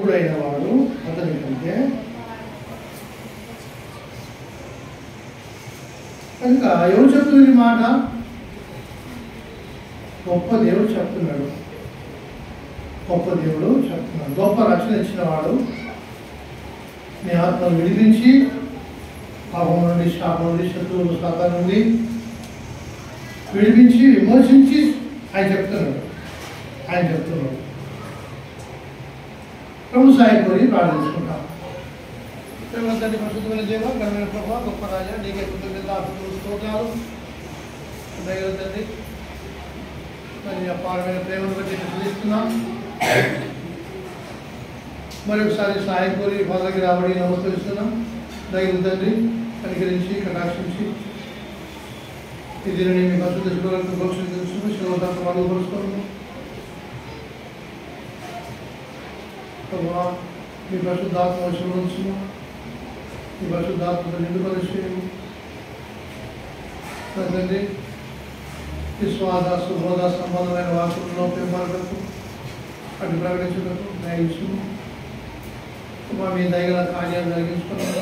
ప్రబుడైన వాడు అతని కంటే. కనుక ఎవరు చెప్తున్నది మాట? గొప్ప దేవుడు చెప్తున్నాడు. గొప్ప దేవుడు చెప్తున్నాడు. గొప్ప రక్షణ ఇచ్చిన వాడు నీ ఆత్మను విడిపించి పాపం నుండి, శాపం నుండి, శత్రువులు, సాతాను నుండి విడిపించి విమోచించి ఆయన చెప్తున్నాడు. ప్రభు సాయం కోరి ప్రార్థించుకుంటాం. తండ్రి, పరిశుద్ధమైన దేవ, ఘనమైన ప్రభావ, గొప్ప రాజా, నీకే కృతజ్ఞతలు, స్తోత్రాలు. దయగల తండ్రి, మరి అపారమైన ప్రేమను బట్టి చూస్తున్నాం. మరొకసారి సాయం కోరి వాళ్ళకి రాబడి నమస్కరిస్తున్నాం. దయగల తండ్రి, కనికరించి కటాక్షించి ఈ దినాన్ని మీ పరిశుద్ధ శిబిరాలకు భవిష్యత్తు శివదాన్ని మరుగుపరుస్తున్నాము. మీ పరిశుద్ధాత్మ శివరించము, మీ పరిశుద్ధాత్మతో నిండుపరిచేయము. తండ్రి, విశ్వాస శుభోద సంబంధమైన వాకులలో పెంపడకు, అటు ప్రకటించుటకు దయించుము. మీ దయగల కార్యాలు జరిగించుకున్నాము.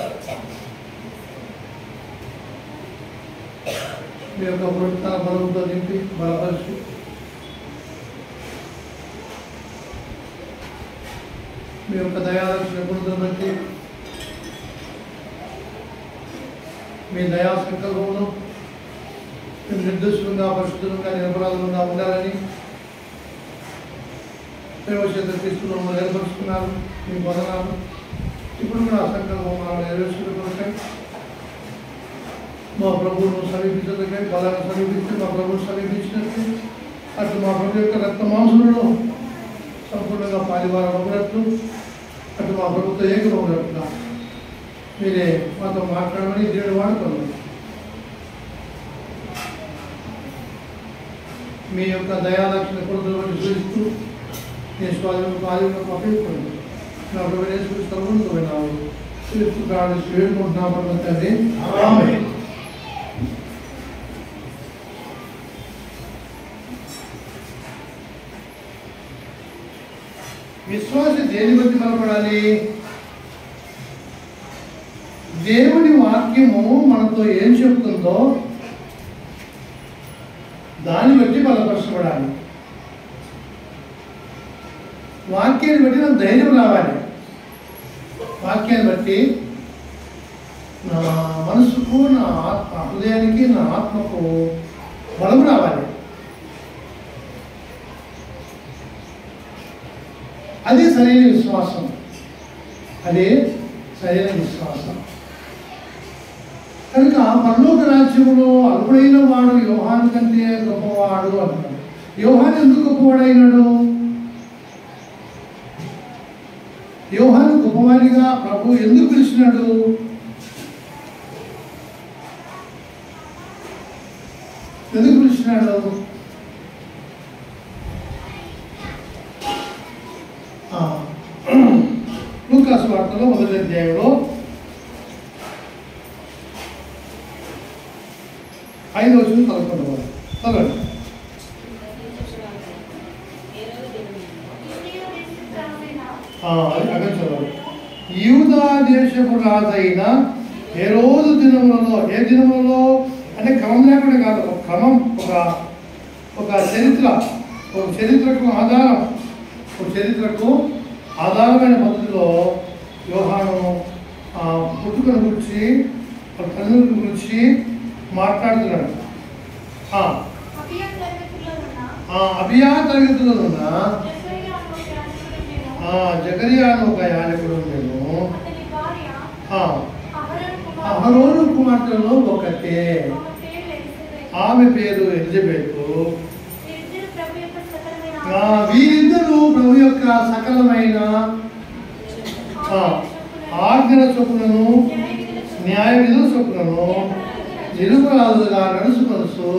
మీ యొక్క పునరుత్థాన బలంతో నింపి బలపరిచి మీ యొక్క దయాదర్శన గుణం బట్టి మీ దయా సంకల్పంలో మేము నిర్దోషులుగా, పరిశుద్ధులుగా, నిరపరాధులుగా ఉండాలని ప్రేమచేత తీసుకున్నాము, ఏర్పరుచుకున్నారు. మీ బోధనాలు ఇప్పుడు కూడా ఆ సంకల్పం మనం నెరవేర్చుకుంటాయి. మా ప్రభువును సమీపించదకై బలాన్ని సమీపించి మా ప్రభువును సమీపించినట్టు అటు మా ప్రభు యొక్క రక్త మాంసంలో సంపూర్ణంగా పాలివారం అవ్వనట్లు అటు మా ప్రభుత్వ ఏకమవునట్లుగా మీరే మాతో మాట్లాడమని దేవుడు వాడుకోండి. మీ యొక్క దయాదక్షిణ కొడుకులను చూపిస్తూ మీ స్వాధీనం కార్యక్రమం అప్పగించుకోండి. నా ప్రభు సర్వోన్నతమైనావు చూస్తూ ప్రార్థించి వేడుకుంటున్నాము తండ్రి. ఆమేన్. విశ్వాసి దేని బట్టి బలపడాలి? దేవుని వాక్యము మనతో ఏం చెప్తుందో దాన్ని బట్టి బలపరచబడాలి. వాక్యాన్ని బట్టి నాకు ధైర్యం రావాలి. వాక్యాన్ని బట్టి నా మనసుకు, నా ఆత్మ హృదయానికి, నా ఆత్మకు బలం రావాలి. అదే సరైన విశ్వాసం. కనుక పరలోక రాజ్యంలో అల్పుడైన వాడు యోహాను కంటే గొప్పవాడు అంటాడు. యోహాను ఎందుకు గొప్పవాడైనాడు? యోహాను గొప్పవాడిగా ప్రభు ఎందుకు పిలిచినాడు? లూకా సువార్తలో 1వ అధ్యాయంలో 5వ వచనం చదువుకుంటాం. చదవండి. అక్కడ చదవండి. యూదా దేశపు రాజైన హెరోదు దినములలో, ఏ దినములలో అంటే క్రమం లేకుండా కాదు, ఒక క్రమం, ఒక చరిత్రకు ఆధారమైన పద్ధతిలో యోహాను పుట్టుకను గురించి, తల్లిదండ్రుల గురించి మాట్లాడుతున్నాడు. అబియా తరగతిలో ఉన్న జకరియా అని ఒక యాజకుడు నేను, అహరోను కుమార్తెలో ఒకటే, ఆమె పేరు ఎలిజబెతు. వీరిద్దరూ ప్రభు యొక్క సకలమైన ఆజ్ఞల చొప్పునను న్యాయ విధుల చొప్పునను నిరపరాధులుగా నడుచుకొనుచు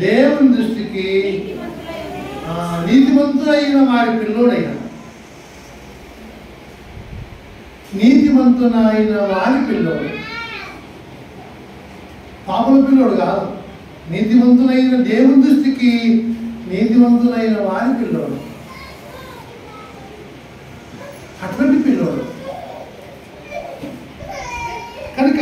దేవుని దృష్టికి నీతిమంతులైన వారి పిల్లోడైన, నీతిమంతునైన వారి పిల్లోడు, పాపల పిల్లోడు కాదు, నీతిమంతులైన దేవుని దృష్టికి నీతిమంతులైన వారి పిల్లోడు. అటువంటి పిల్లోడు. కనుక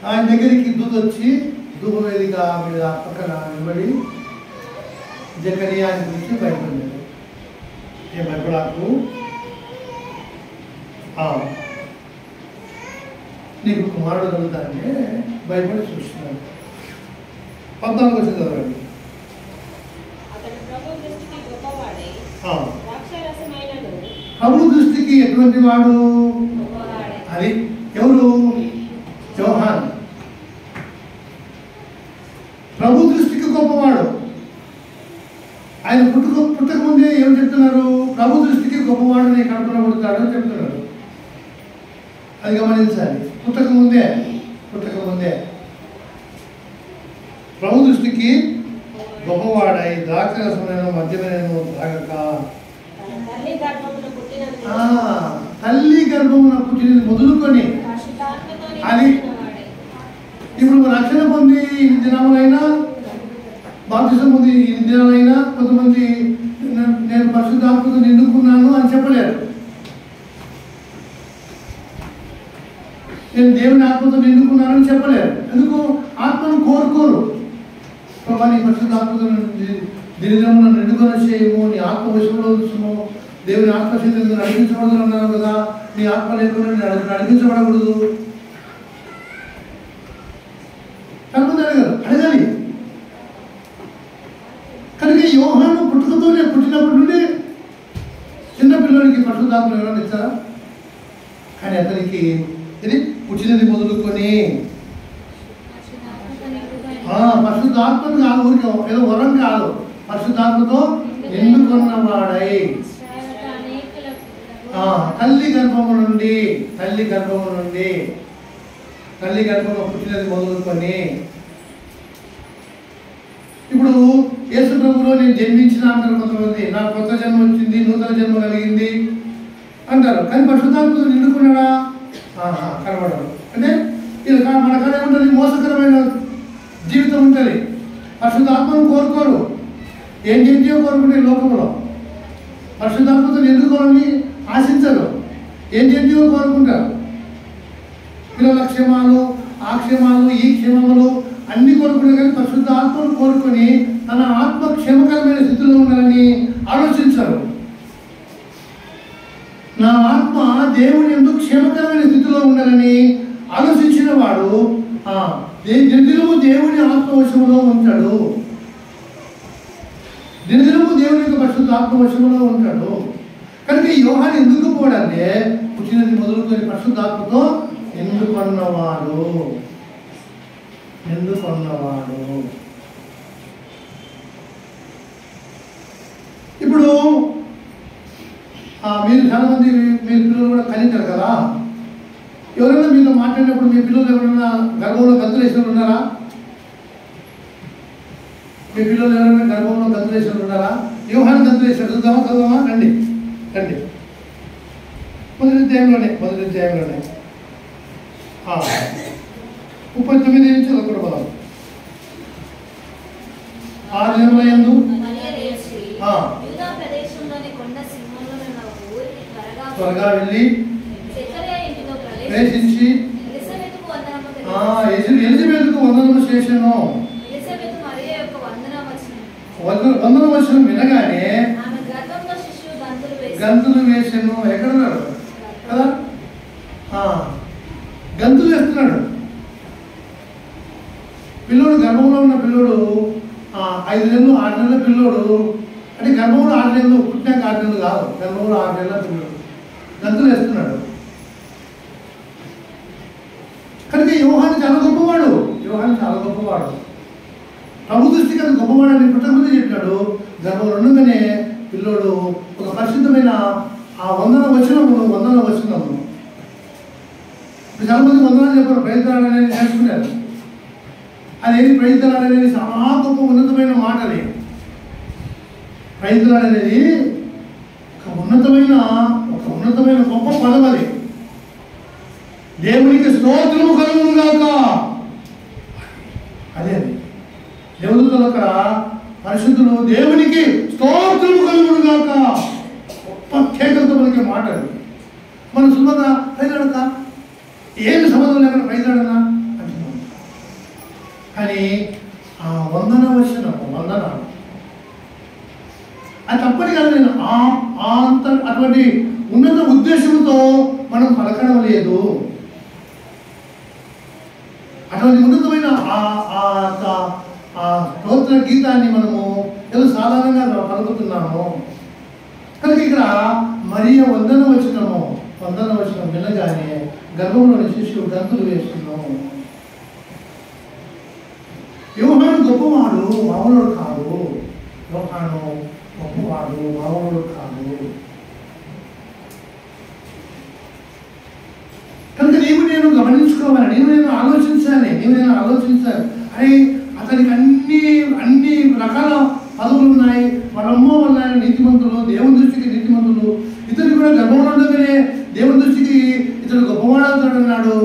ఆయన దగ్గరికి దూత వచ్చి ధూపవేదిక మీద పక్కన నిలబడి జకరియా గురించి భయపడ్డాడు. ఏ భయపడాకు, నీకు కుమారుడు కలుగుతానే భయపడి చూస్తున్నాడు. 14 వచ్చింది చదవండి. ప్రభు దృష్టికి ఎటువంటి వాడు? అది ఎవరు? యోహాన్. ప్రభు దృష్టికి గొప్పవాడు. ఆయన పుట్టక ముందే ఏం చెప్తున్నారు? ప్రభు దృష్టికి గొప్పవాడు నీ కడుపులో పుడతాడు అని చెప్తున్నారు. అది గమనించాలి. పుట్టక ముందే ప్రభు దృష్టికి గొప్పవాడై ద్రాక్షరసమైన మద్యమైన తాగక తల్లి గర్భమున పుట్టినది మొదలుకొని అది ఇప్పుడు రక్షణ పొంది ఇన్ని దినములైనా, బాప్తిసం పొంది ఇన్ని దినాలైనా కొంతమంది నేను పరిశుద్ధాత్మతో నిండుకున్నాను అని చెప్పలేరు. నేను దేవుని ఆత్మతో నిండుకున్నానని చెప్పలేరు. ఎందుకు? ఆత్మను కోరుకోరు. ప్రభా నీ పరిశుద్ధాత్మతో దినదినమున నిండుకొని చేయము, నీ ఆత్మ విషయంలో చూసుము, దేవుని ఆత్మశక్తిని నడిపించబడదు అన్నారు కదా. నీ ఆత్మ లేకుండా నడిపించబడకూడదు. కాకపోతే అడగాలి. కనుక యోహాను పుట్టుకతోనే పుట్టినప్పటి నుండి చిన్నపిల్లడికి పరిశుద్ధాత్మ ఎవరైనా ఇచ్చారా? కానీ అతనికి ఇది పుట్టినది మొదలుకొని పరిశుద్ధాత్మను కాదు, ఊరికి ఏదో వరం కాదు, పరిశుద్ధాత్మతో నిండుకున్నవాడై తల్లి గర్భము నుండి పుట్టినది మొదలుకొని ఇప్పుడు యేసు ప్రభులో నేను జన్మించిన అంటారు కొంతమంది. నాకు కొత్త జన్మ వచ్చింది, నూతన జన్మ కలిగింది అంటారు. కానీ పరిశుద్ధాత్మతో నిండుకున్నాడా? కనబడదు. అంటే ఇది మన కాడ ఏముంటుంది? మోసకరమైన జీవితం ఉంటుంది. పరిశుద్ధాత్మను కోరుకోరు. ఏంటో కోరుకుంటే లోకంలో పరిశుద్ధాత్మతో నిండుకోవాలని ఆశించరు. ఏంటో కోరుకుంటారు. పిల్లల క్షేమాలు, ఆ క్షేమాలు, ఈ క్షేమములు అన్ని కోరుకునే కానీ పరిశుద్ధ ఆత్మను కోరుకొని తన ఆత్మ క్షేమకరమైన స్థితిలో ఉండాలని ఆలోచించరు. నా ఆత్మ దేవుని ఎందుకు క్షేమకరమైన స్థితిలో ఉండాలని ఆలోచించిన వాడు దినదినము దేవుని ఆత్మవశంలో ఉంటాడు. దినదినము దేవుని యొక్క పరిశుద్ధ ఆత్మవశంలో ఉంటాడు. కనుక యోహాను ఎందుకు పోవడాన్ని పుట్టినది మొదలుకొని పరిశుద్ధాత్మతో ఎందుకున్నవాడు. ఇప్పుడు మీరు చాలా మంది మీ పిల్లలు కూడా కలిగారు కదా. ఎవరైనా మీతో మాట్లాడినప్పుడు మీ పిల్లలు ఎవరైనా గర్భంలో గంతులేసిన ఉన్నారా? మీ పిల్లలు ఎవరైనా గర్భంలో గంతులేసిన ఉన్నారా? యోహాను గంతులేసాడు. చదువుదామా? రండి మొదటి అధ్యాయంలోనే 39 నుంచి 11 పదం. 6 నెలలయందు త్వరగా వెళ్ళి ప్రవేశించి ఎలిజబెత్కు వందనము చేశాను. వందనం వచనం వినగానే గంతులు వేసాను. ఎక్కడున్నాడు కదా? గంతులు వేస్తున్నాడు. పిల్లోడు గర్భంలో ఉన్న పిల్లోడు 5 నెలలు 6 నెలల పిల్లోడు. అంటే గర్భంలో 6 నెలలు, పుట్టినాక 6 నెలలు కాదు, గర్భంలో 6 నెలల పిల్లోడు గంతులు వేస్తున్నాడు. కనుక యోహాను చాలా గొప్పవాడు. ప్రభు దృష్టికి అది గొప్పవాడని పుట్టకముందే చెప్పాడు. గర్భం రెండుగానే పిల్లోడు ఒక పరిశుద్ధమైన వందన వచనము. చాలా మంది వందనాలు చెప్పారు, ప్రయత్నాలు అనేది నేర్చుకున్నారు. అదేది ప్రయత్నాలు అనేది చాలా గొప్ప ఉన్నతమైన మాట. అది ప్రయత్నాలు అనేది ఒక ఉన్నతమైన గొప్ప పదం. అది దేవునికి స్తోత్రము కలుగును గాక. అదే దేవదూతలు అక్కడ పరిశుద్ధులు దేవునికి స్తోత్రము కలుగునుగాక. గొప్ప కేకలతో మనకి మాటలు. మన సులభంగా పైదడక ఏమి సంబంధం లేకుండా పైదడనా అంటున్నాం. కానీ ఆ వందన వందనాలు అది తప్పని కాదు. నేను అటువంటి ఉన్నత ఉద్దేశంతో మనం పలకడం లేదు. అటువంటి ఉన్నతమైన ఆ స్తోత్ర గీతాన్ని మనము ఏదో సాధారణంగా పలుకుతున్నాము. కనుక ఇక్కడ మరియ వందన వచనం వినగానే గర్భంలోని శిశువు గంతులు వేస్తున్నాము. యోహాను గొప్పవాడు, మామూలుడు కాదు. యోహాను గొప్పవాడు, మామూలుడు కాదు. కనుక నీవు నేను గమనించుకోవాలి, నీవు నేను ఆలోచించాలి. అరే అతనికి అన్ని రకాల పదవులు ఉన్నాయి. వాళ్ళమ్మ వల్ల నీతిమంతులు, దేవుని దృష్టికి నీతిమంతులు. ఇతను కూడా గర్భంలో ఉండగానే దేవుని దృష్టికి ఇతడు గొప్పవాడవుతాడన్నాడు.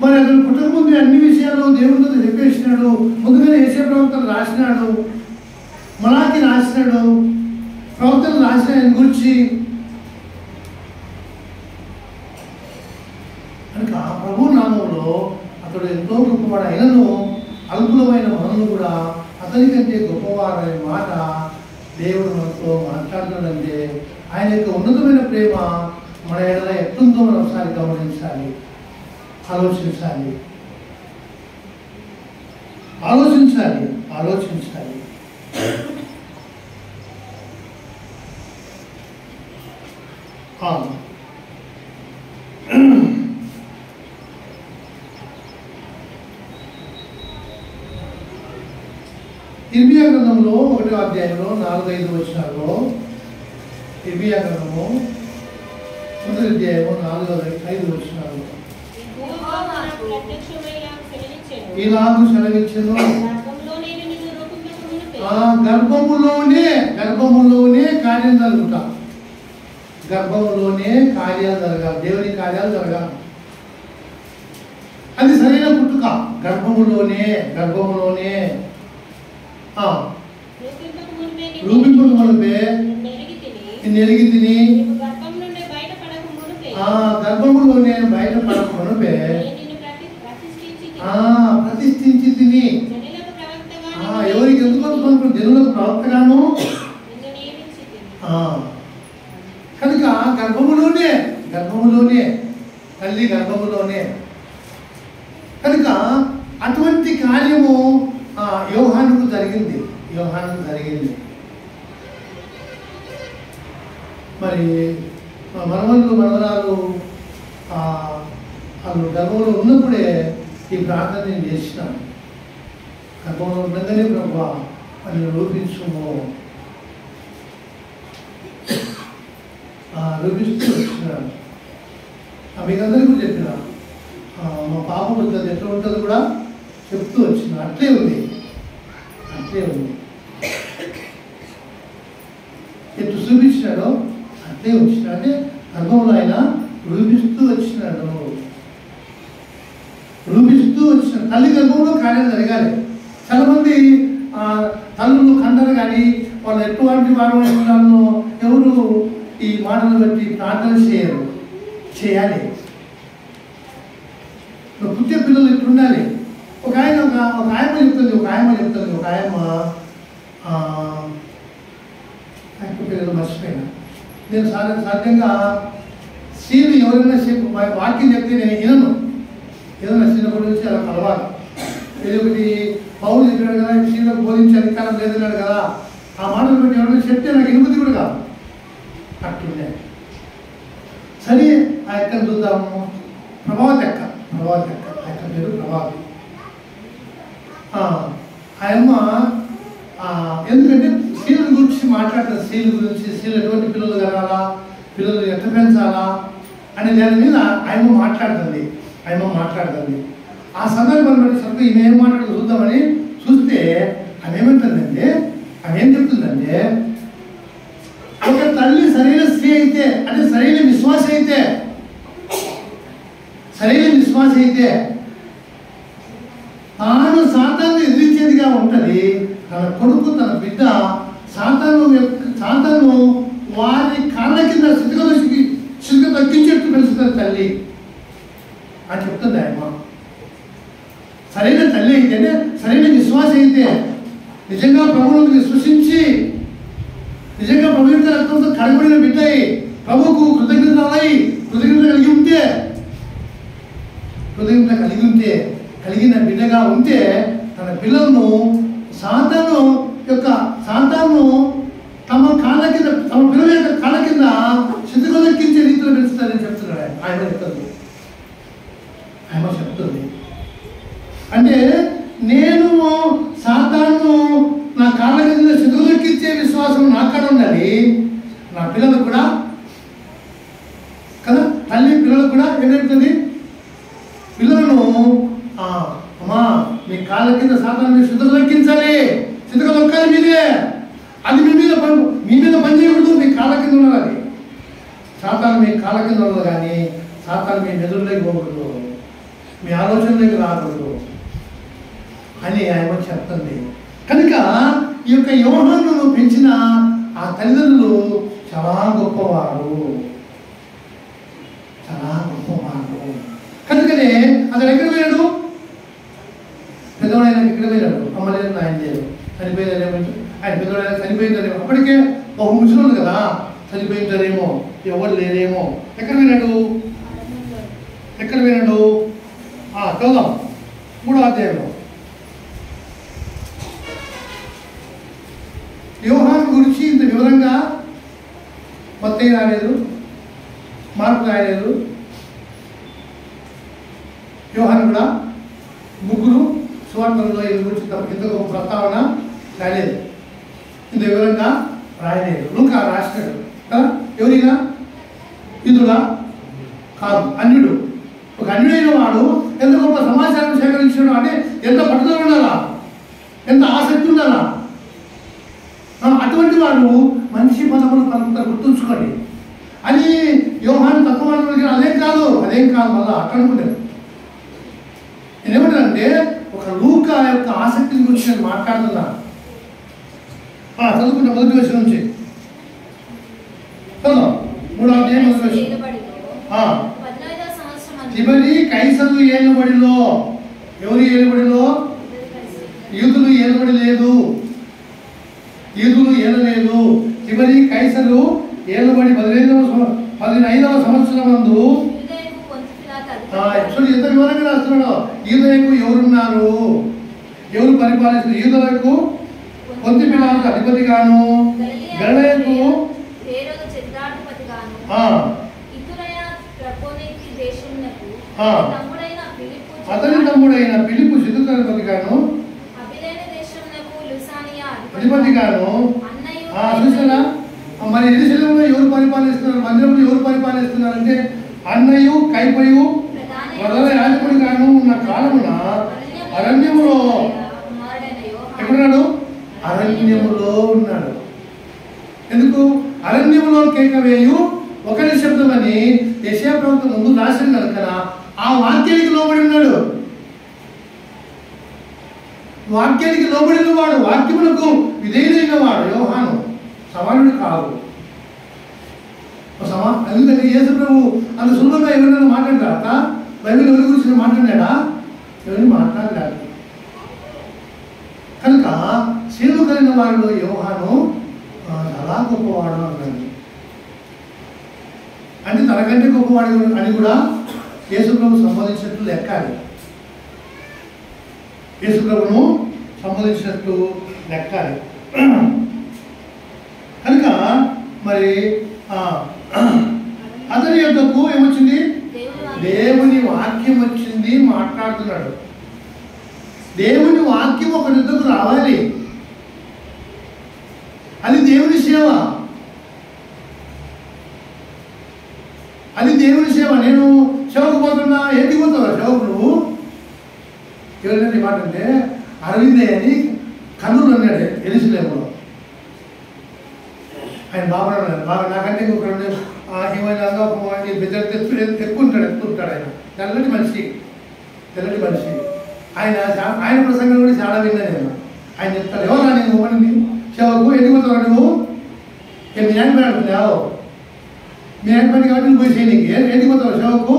మరి అతను పుట్టక ముందు అన్ని విషయాలు దేవునితో చెప్పేసినాడు. ముందుగానే యేషయా ప్రవక్తలు రాసినాడు, మలాకి రాసినాడు, ప్రవక్తలు రాసిన ఆయన గురించి. కనుక ప్రభు నామంలో అతడు ఎంతో గొప్పవాడు అయినను అల్పులమైన మనల్ని కూడా అతనికంటే గొప్పవారనే మాట దేవుడు మనతో మాట్లాడుతున్నాడంటే ఆయన యొక్క ఉన్నతమైన ప్రేమ మన ఎడల ఎట్లుందో మనం ఒకసారి గమనించాలి, ఆలోచించాలి. ఇర్మియా గ్రంథంలో 1వ అధ్యాయంలో 4-5 వచనాల్లో, ఇర్మియా గ్రంథము 1వ అధ్యాయము 4-5 వచనాల్లో ఇలాగూ సెలవిచ్చెను, గర్భములోనే కార్యం జరుగుట. గర్భములోనే కార్యాలు జరగాలి, దేవుని కార్యాలు జరగాలి. అది సరైన పుట్టుక. గర్భములోనే రూపింపక మునుపే నిన్ను ఎరిగి తిని, గర్భములోనే బయటపడక మునుపే ప్రతిష్ఠించి తిని. ఎవరికి ఎందుకు అనుకుంటున్నాను? జనులకు ప్రవక్తగాను. కనుక గర్భములోనే తల్లి గర్భములోనే. కనుక అటువంటి కార్యము యోహానుకు జరిగింది. మరి మనవరాలు వాళ్ళు గర్భంలో ఉన్నప్పుడే ఈ ప్రార్థన నేను చేసినాను. గర్భంలో ఉండగానే ప్రభా అని రూపించుము, రూపిస్తూ వచ్చినాను. మీకు అందరికీ కూడా చెప్పిన మా పాప పుట్టినది ఎట్లా ఉంటుందో కూడా చెప్తూ వచ్చిన. అట్లే ఉంది. ఎట్లా చూపించినాడో అట్లే వచ్చినాడు. అంటే గర్భంలో ఆయన రూపిస్తూ వచ్చినాడు. తల్లి గర్భంలో కార్యం జరగాలి. చాలామంది తల్లులు కండరు కానీ వాళ్ళు ఎటువంటి వారు ఎవరు ఈ మాటలు బట్టి ప్రార్థన చేయాలి. పుట్టే పిల్లలు ఎట్లుండాలి? ఒక ఆయమ్మ చెప్తుంది. పిల్లలు మర్చిపోయినా. నేను సాధ్యంగా స్త్రీలు ఎవరైనా వాక్యం చెప్తే నేను వినను. ఏదైనా చిన్నప్పటి నుంచి అలా కలవాలి. ఏదో ఒకటి పౌరులు చెప్పినాడు కదా, స్త్రీలకు బోధించే అధికారం లేదన్నాడు కదా, ఆ మాటలు బట్టి ఎవరైనా చెప్తే నాకు ఎనుమతి కూడా కాదు. అట్లుండే సరే. ఆ ఎక్కను చూద్దాము. ప్రభావతి అక్క పేరు ప్రభావతి. ఆయమ్మ ఎందుకంటే స్త్రీల గురించి మాట్లాడుతుంది. స్త్రీలు ఎటువంటి పిల్లలు కనాలా, పిల్లలు ఎట్లా పెంచాలా అనే దాని మీద ఆయమ్మ మాట్లాడుతుంది. ఆ సందర్భాన్ని బట్టి సరిగ్గా ఈమె ఏం మాట్లాడుతూ చూద్దామని చూస్తే ఆమెం చెప్తుందంటే, ఒక తల్లి సరైన స్త్రీ అయితే, అంటే సరైన విశ్వాస అయితే తాను సాతాన్ని ఎదిరించేదిగా ఉంటుంది. తన కొడుకు తన బిడ్డ సాతాను వారి కాళ్ళ కింద సిద్ధ తగ్గించేట్టు పెంచుతుంది తల్లి అని చెప్తుంది ఆయమ్మ. సరైన తల్లి అయితేనే, సరైన విశ్వాసం అయితే, నిజంగా ప్రభువును విశ్వసించి నిజంగా ప్రభు యొక్క రక్తంతో కడగబడిన బిడ్డ ప్రభువుకు కృతజ్ఞత కలిగిన బిడ్డగా ఉంటే తన పిల్లలను సాతాను తమ కాళ్ళ కింద, తమ పిల్లల యొక్క కాళ్ళ కింద సిద్ధగొదక్కించే రీతిలో పెంచుతారని చెప్తున్నాడు ఆయన చెప్తుంది. అంటే నేను సాతాను నా కాళ్ళ కింద సిద్ధగొదక్కించే విశ్వాసం నాకాడ ఉండాలి. నా పిల్లలకు కూడా కదా, తల్లి పిల్లలకు కూడా ఏంటంటుంది, పిల్లలను అమ్మా మీ కాళ్ళ కింద సాతాను సిద్ధగొదక్కించాలి, సిద్ధగొదక్కాలి మీదే, అది మీ మీద పని చేయకూడదు, మీ కాళ్ళ కింద ఉండాలి. సాతాను మీ కాళ్ళ కింద ఉండదు, కానీ సాతాను మీ మెదడులోకి పోకూడదు, మీ ఆలోచనలోకి రాకూడదు అని ఆయన చెప్తుంది. కనుక ఈ యొక్క యోహానును పెంచిన ఆ తల్లిదండ్రులు చాలా గొప్పవారు. కనుకనే అతను ఎక్కడ పోయాడు, పెద్దవాడు ఎక్కడ పోయాడు, అమ్మలేదు ఆయన లేదు, చనిపోయిందనేమో, ఆయన పెద్దవాడు చనిపోయిందనేమో, అప్పటికే బహు ముసలోడు కదా, చనిపోయిందనేమో, ఎవరు లేరేమో. ఎక్కడ పోయినాడు చదువుదాం 3వ అధ్యాయంలో. యోహాను గురించి ఇంత వివరంగా మత్తయి రాయలేదు, మార్కు రాయలేదు. యోహాను కూడా ముగ్గురు సువార్తలలో ఈ గురించి ఇంత ఒక ప్రస్తావన రాయలేదు, ఇంత వివరంగా రాయలేదు. లూకా రాసినాడు కదా. ఎవరిగా యూదుడా కాదు, అన్యుడు. ఒక అన్యుడైన వాడు ఎంత గొప్ప సమాచారం సేకరించాడు అంటే ఎంత పట్టుదల ఉండాలా, ఎంత ఆసక్తి ఉండాలా. అటువంటి వాడు మనిషి పదములు పలుకుతారు, గుర్తుంచుకోండి. అని యోహాను తక్కువ అదేం కాదు మళ్ళా అక్కడ అనుకుంటాను. నేనేమంటానంటే ఒక లూకా యొక్క ఆసక్తిని గురించి నేను మాట్లాడుతున్నా. చదువుకుంటా మొదటి వచనం నుంచి చదువు. 3వ అధ్యాయం మొదటి వచనం. తిబెరి కైసరు ఏలుబడిలో, ఎవరి ఏలుబడిలో? యూదులు ఏలుబడి లేదు, యూదులు ఏలలేదు. తిబెరి కైసరు ఏలుబడి 15వ సంవత్సరం నందు. ఎంత వివరంగా రాస్తున్నాడు. యూదయకు ఎవరున్నారు, ఎవరు పరిపాలిస్తున్నారు? యూదయకు పొంతి పిలాతు అధిపతిగాను, గలిలయకు అతని తమ్ముడైన ఫిలిప్పు సిద్ధుకాధిపతిగాను, అధిపతిగాను. చూసారా, మరి యెరూషలేములో ఎవరు పరిపాలిస్తున్నారు, మందిరంలో ఎవరు పరిపాలిస్తున్నారు అంటే అన్నయు కైపయు ప్రధాన యాజకుడిగాను ఉన్న కాలమున అరణ్యములో ఎక్కడున్నాడు? అరణ్యములో ఉన్నాడు. ఎందుకు అరణ్యములో కేకవేయు ఒకరి శబ్దం అని యెషయా ప్రవక్త ముందు రాసిన కనుక ఆ వాక్యానికి లోబడి ఉన్నాడు. వాక్యానికి లోబడిన వాడు, వాక్యములకు విధేయుడైన వాడు యోహాను, సమానుడు కాదు. ఎందుకంటే యేసు ప్రభు అంత సులభంగా ఎవరైనా మాట్లాడతారా? బైబిల్ ఎవరి గురించి మాట్లాడాడా? ఎవరిని మాట్లాడలేదు. కనుక సేవకులైన వారిలో యోహాను చాలా గొప్పవాడు అన్నాడు. అంటే తనకంటే గొప్పవాడు అని కూడా యేసు ప్రభు సంబోధించినట్లు లెక్కాలి. యేసు ప్రభును సంబోధించినట్టు లెక్కాలి. కనుక మరి అతని యొద్దకు ఏమొచ్చింది? దేవుని వాక్యం వచ్చింది, మాట్లాడుతున్నాడు. దేవుని వాక్యం ఒక యుద్ధకు రావాలి, అది దేవుని సేవ, అది దేవుని సేవ. నేను సేవకు పోతున్నా, ఏంటి పోతావా సేవకు నువ్వు? ఎవరైనా మాట అంటే అరవిందే అని కర్నూలు అన్నాడు యెరూషలేములో. ఆయన బాబా నాకంటే ఇంకొకరు ఏమైనా బెదర్ ఎక్కువ ఉంటాడు. ఆయన తెల్లటి మనిషి. ఆయన ప్రసంగం కూడా చాలా విన్నా నేను. ఆయన చెప్తాడు, ఎవరా నేను అని సేవకు ఎందుకు పోతావు నువ్వు? మీ ఆయన పని అనుకున్నావు, మీ ఆయన పని కాబట్టి నువ్వు పోయి చేయనీకి ఎందుకు పోతావు సేవకు?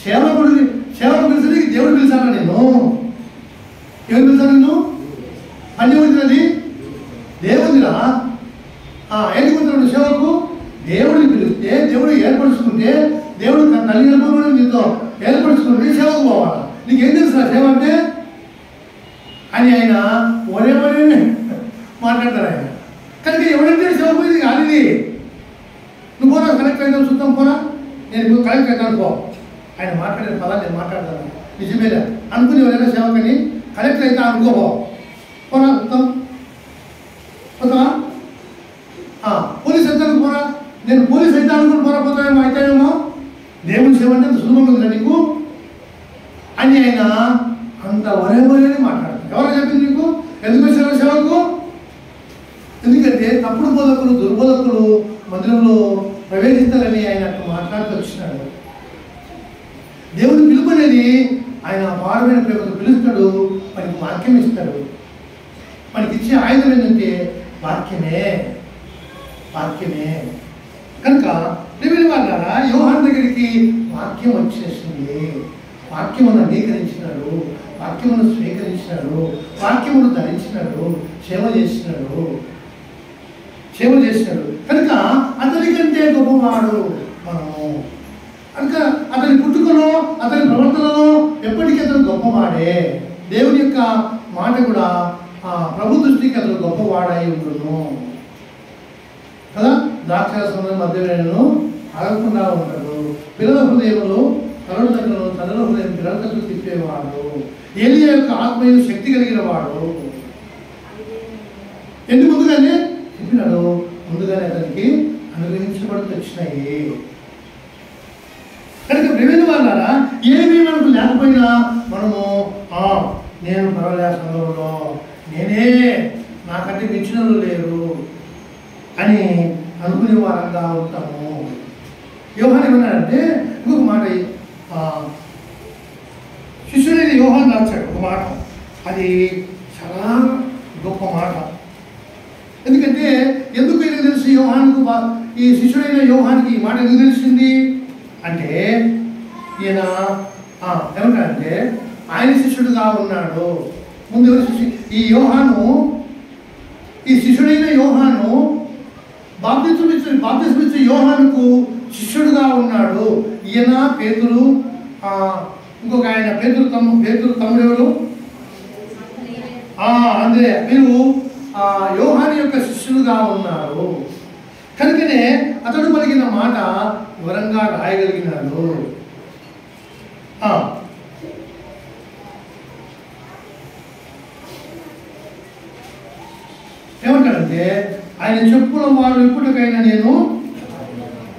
సేవకు పిలిచి దేవుడు పిలిచాను నేను. ఎవరు పిలిచాను నిన్ను? పని వచ్చినది దేవుడిరా. ఎందుకు పోతున్నాడు సేవకు? దేవుడిని పిలిస్తే దేవుడు ఏర్పరుచుకుంటే దేవుడు తల్లి గర్భంలో నీతో ఏర్పరుచుకుంటే సేవకు పోవాలి. నీకేం తెలుసు సేవ అంటే అని ఆయన ఒరే మాట్లాడతారు ఆయన. కనుక ఎవరంటే సేవ పోయింది కాదు ఇది. నువ్వు పోరా కలెక్టర్ అయితే చూద్దాం, పోరా నేను ఇప్పుడు కలెక్టర్ అవుతాను పో. ఆయన మాట్లాడే పదాలు నేను మాట్లాడతాను నిజమేనా అనుకుని ఎవరైనా సేవకని కలెక్టర్ అయితే అనుకోపో, పోరా చూద్దాం పోతావా? పోలీస్ అయితే పోరా, నేను పోలీస్ అయితే అనుకుని పోరా పోతావేమో అవుతావేమో. దేవుని సేవ అంటే అంత సులభంగా ఉందా నీకు అని ఆయన అంత ఒరే మాట్లాడతారు. ఎవరో చెప్పింది నీకు? ఎందుకు వచ్చారు సేవకు? ఎందుకంటే తప్పుడు బోధకులు దుర్బోధకులు మందిరంలో ప్రవేశిస్తారని ఆయన అక్కడ మాట్లాడుతూ వచ్చినాడు. దేవుని పిలుపు అనేది ఆయన అపారమైన ప్రేమతో పిలుస్తాడు, మనకి వాక్యం ఇస్తాడు. మనకి ఇచ్చే ఆయుధం ఏంటంటే వాక్యమే. కనుక దేవుని వాళ్ళ యోహాను దగ్గరికి వాక్యం వచ్చేసింది. వాక్యమును అంగీకరించినాడు, వాక్యమును స్వీకరించినాడు, వాక్యమును ధరించినాడు, సేవ చేసినాడు. కనుక అతని కంటే గొప్పవాడు మనము. కనుక అతని పుట్టుకలో అతని ప్రవర్తనలో ఎప్పటికీ అతను గొప్పవాడే. దేవుని యొక్క మాట కూడా ప్రభు దృష్టికి అతను గొప్పవాడై ఉంటును కదా. ద్రాక్షరసమును మధ్యవేళను ఆగకుండా ఉంటాడు. పిల్లల హృదయములు తరుణ దగ్గరను, తల్లుల హృదయం పిల్లలకు తిప్పేవాడు. ఏలియా యొక్క ఆత్మీయ శక్తి కలిగిన వాడు. ఎందుకు ముందుగానే చెప్పినాడు, ముందుగానే అతనికి అనుగ్రహించబడుతూ వచ్చినాయి. కనుక ప్రేమైన వాళ్ళారా, ఏమీ మనకు లేకపోయినా మనము నేను పర్వాలే సంఘంలో నేనే, నాకంటే మించిన లేరు అని అనుకునే వారంగా ఉంటాము. యోహాను ఏమన్నాడంటే ఇంకొక మాట, శిష్యుడైన యోహాను రాశాడు ఒక మాట, అది చాలా గొప్ప మాట. ఎందుకంటే ఎందుకు ఇది తెలిసి యోహానుకు, ఈ శిష్యుడైన యోహానికి ఈ మాట ఎందుకు తెలిసింది అంటే ఈయన ఏమంటారంటే ఆయన శిష్యుడుగా ఉన్నాడు. ముందు ఈ యోహాను, ఈ శిష్యుడైన యోహాను బాప్తిస్మిచ్చే యోహానుకు శిష్యుడుగా ఉన్నాడు. ఈయన పేతురు, ఇంకొక ఆయన పేతురు తమ్ముడు ఎవరు? అందే. మీరు యోహాను యొక్క శిష్యులుగా ఉన్నారు. కనుకనే అతడు పలికిన మాట వివరంగా రాయగలిగినాడు. ఏమంటాడంటే ఆయన చెప్పుల వారు ఇప్పటికైనా నేను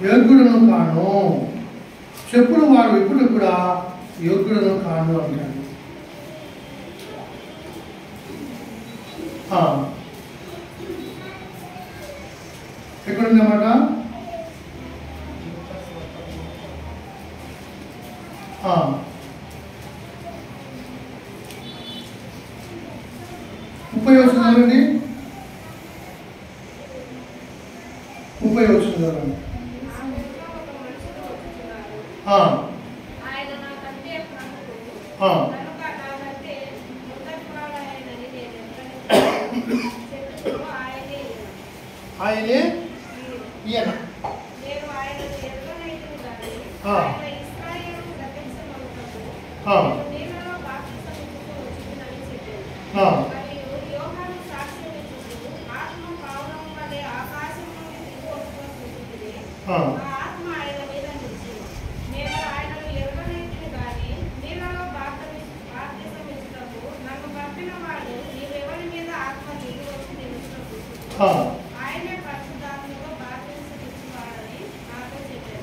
యోగ్యుడను కాను, చెప్పుల వారు ఇప్పుడు కూడా యోగ్యుడను కాను అంటాడు. ఎక్కడుందన్నమాట? 30 వచనాలండి, 30 వచనాలు. ఆయనే ఈయన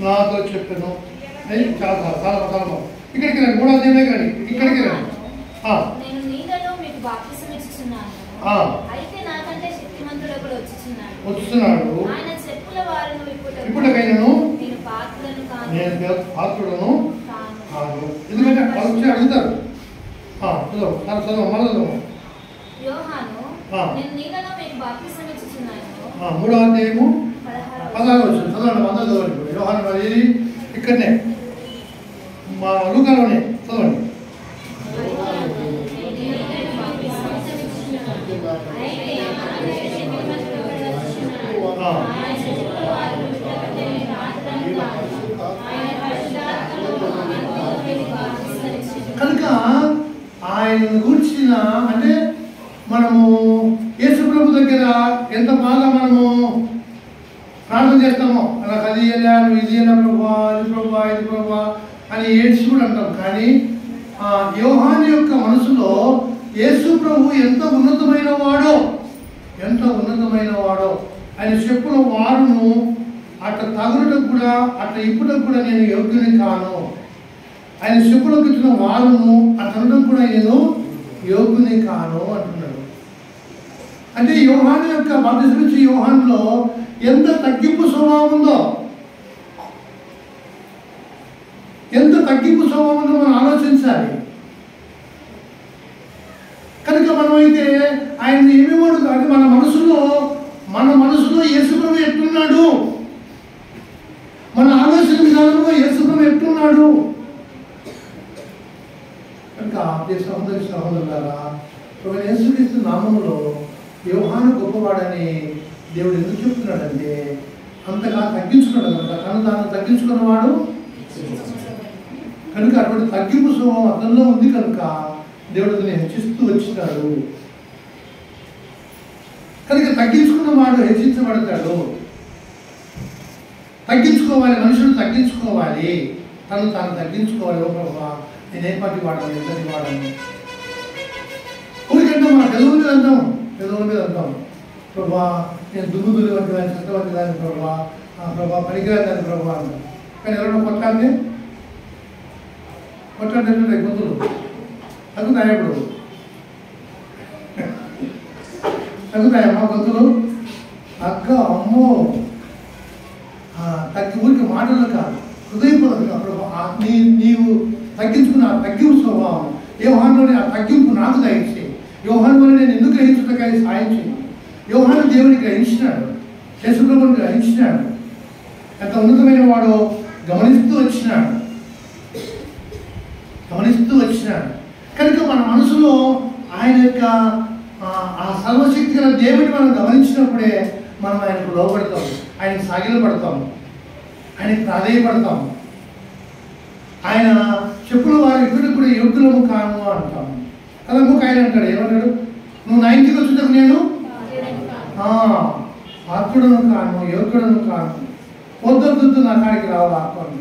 నాతో చెప్పాను. చాలా చాలా చాలా ఇక్కడికి రండి, 3వ అధ్యాయమే కానీ ఇక్కడికి రండి. నేను నీళ్ళలో మీకు బాప్తిసం ఇచ్చుచున్నాను, అయితే నాకంటే శక్తిమంతుడు ఒకడు వచ్చుచున్నాడు. ఆయన చెప్పుల వారును ఇప్పుడకైనను నేను పాత్రుడను కాను. ఎందుకంటే వాళ్ళు వచ్చి అడుగుతారు. చదువు మళ్ళీ చదువు. యోహాను నేను నీళ్ళలో మీకు బాప్తిసం ఇచ్చుచున్నాను. 3వ అధ్యాయము 16వ వచనం చదవండి. అందరూ చదవండి. యోహాను మరి ఇక్కడనే మా లూకాలోనే చదవండి. కనుక ఆయన గురించిన అంటే మనము యేసు ప్రభు దగ్గర ఎంత బాగా మనము ప్రార్థన చేస్తామో నాకు అది వెళ్ళాను ఇది అయినా ప్రభా ఇది ప్రభా ఇది ప్రభా అని ఏడ్చి కూడా అంటాం. కానీ యోహాను యొక్క మనసులో యేసు ప్రభు ఎంత ఉన్నతమైన వాడో ఆయన చెప్పుల వారును అట్లా తగులుటకు కూడా అట్లా ఇప్పుటకు కూడా నేను యోగ్యుని కాను. ఆయన చెప్పులకు ఇచ్చిన వారును అతను కూడా నేను యోగ్యుని కాను అంటున్నాడు. అంటే యోహాను యొక్క బాప్తిసం ఇచ్చే యోహానులో ఎంత తగ్గింపు స్వభావం ఉందో మనం ఆలోచించాలి. కనుక మనమైతే ఆయన ఏమేమోడు కానీ మన మనసులో యేసుప్రభు ఎట్లున్నాడు, మన ఆలోచన విధానంలో యేసుప్రభు ఎట్లున్నాడు. కనుక సహోదరులారా ప్రభువైన యేసుక్రీస్తు నామములో యోహాను గొప్పవాడని దేవుడు ఎందుకు చెప్తున్నాడంటే అంతగా తగ్గించుకున్నాడు కనుక తాను తగ్గించుకున్నవాడు. కనుక అటువంటి తగ్గింపు స్వభావం అతనిలో ఉంది కనుక దేవుడు అతన్ని హెచ్చిస్తూ వచ్చినాడు. కనుక తగ్గించుకున్నవాడు హెచ్చించబడతాడు. తగ్గించుకోవాలి, మనుషులు తగ్గించుకోవాలి, తాను తగ్గించుకోవాలి. ఓ ప్రభా నేను ఏ పార్టీ వాడాను ఎంతటి వాడాను ఊరికంటే మన పెదవుల మీద అంటాం ప్రభా నేను దుమ్ముదులు వంటి దాన్ని చెత్తవంటి దాన్ని ప్రభా పనికిరాని దాన్ని ప్రభా అంటాం. కానీ ఎవరైనా కొట్టాలి గొంతులు తగ్గుతాయి. ఇప్పుడు తగ్గుతాయమ్మా గొంతులు అమ్మో తగ్గి ఊరికి మాటలు కాదు హృదయపూర్వకంగా ప్రభా నీవు తగ్గించుకున్న ఆ తగ్గింపు స్వభావం యోహానులోని ఆ తగ్గింపు నాకు దయచే. యోహాను నేను ఎందుకు గ్రహించుటకై సాయం చేయి. యోహాను దేవుని గ్రహించినాడు, యేసుప్రభుని గ్రహించినాడు, ఎంత ఉన్నతమైన వాడో గమనిస్తూ వచ్చినాడు. కనుక మన మనసులో ఆయన యొక్క ఆ సర్వశక్తి గల దేవుని మనం గమనించినప్పుడే మనం ఆయనకు లోపడతాం, ఆయనకు సాగిలపడతాం, ఆయనకు ప్రాధేయపడతాం. ఆయన చెప్పుల వారు ఇద్దరు కూడా యోగ్యులము కాను అంటాం కదా. ఆయన అంటాడు ఏమంటాడు, నువ్వు నా ఇంటికి వచ్చేటప్పుడు నేను పాత్రుడను కాను యోగ్యుడను కాను, పొద్దు నా కాడికి రావాలి అంటాడు.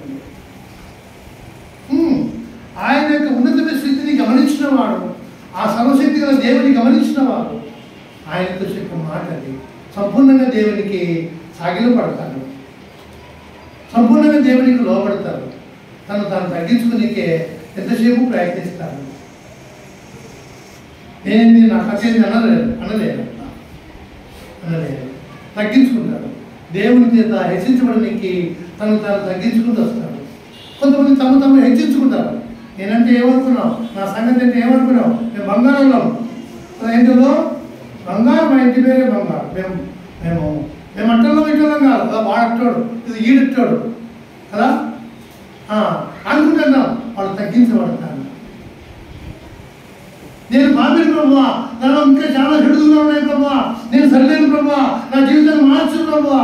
ఆయన యొక్క ఉన్నతమైన స్థితిని గమనించిన వాడు, ఆ సర్వశక్తి గల దేవుని గమనించిన వాడు ఆయనతో చెప్పిన మాట అది సంపూర్ణంగా దేవునికి సాగిలపడతాడు, సంపూర్ణంగా దేవునికి లోపడతాడు, తాను తగ్గించుకునికే ఎంతసేపు ప్రయత్నిస్తాడు. నేనేంది నాకు అత్యంత అనలేదు తగ్గించుకుంటాడు. దేవుని చేత హెచ్చించబడడానికి తను తగ్గించుకుంటూ వస్తాడు. కొంతమంది తమ హెచ్చించుకుంటారు. నేనంటే ఏమనుకున్నావు, నా సంగతి అంటే ఏమనుకున్నావు, మేము బంగారంలో ఏంటో బంగారం, మా ఇంటి పేరే బంగారం, మేము అట్టల్లో ఇట్టలం కాదు, వాడట్టాడు ఇది ఈడెట్టాడు కదా అనుకుంటున్నాం. వాళ్ళు తగ్గించబడతారు. నేను బాబిని ప్రభువా, నాలో ఇంకా చాలా చెడుగా ఉన్నాయి ప్రభువా, నేను సరిలేను ప్రభువా, నా జీవితాన్ని మార్చు ప్రభువా,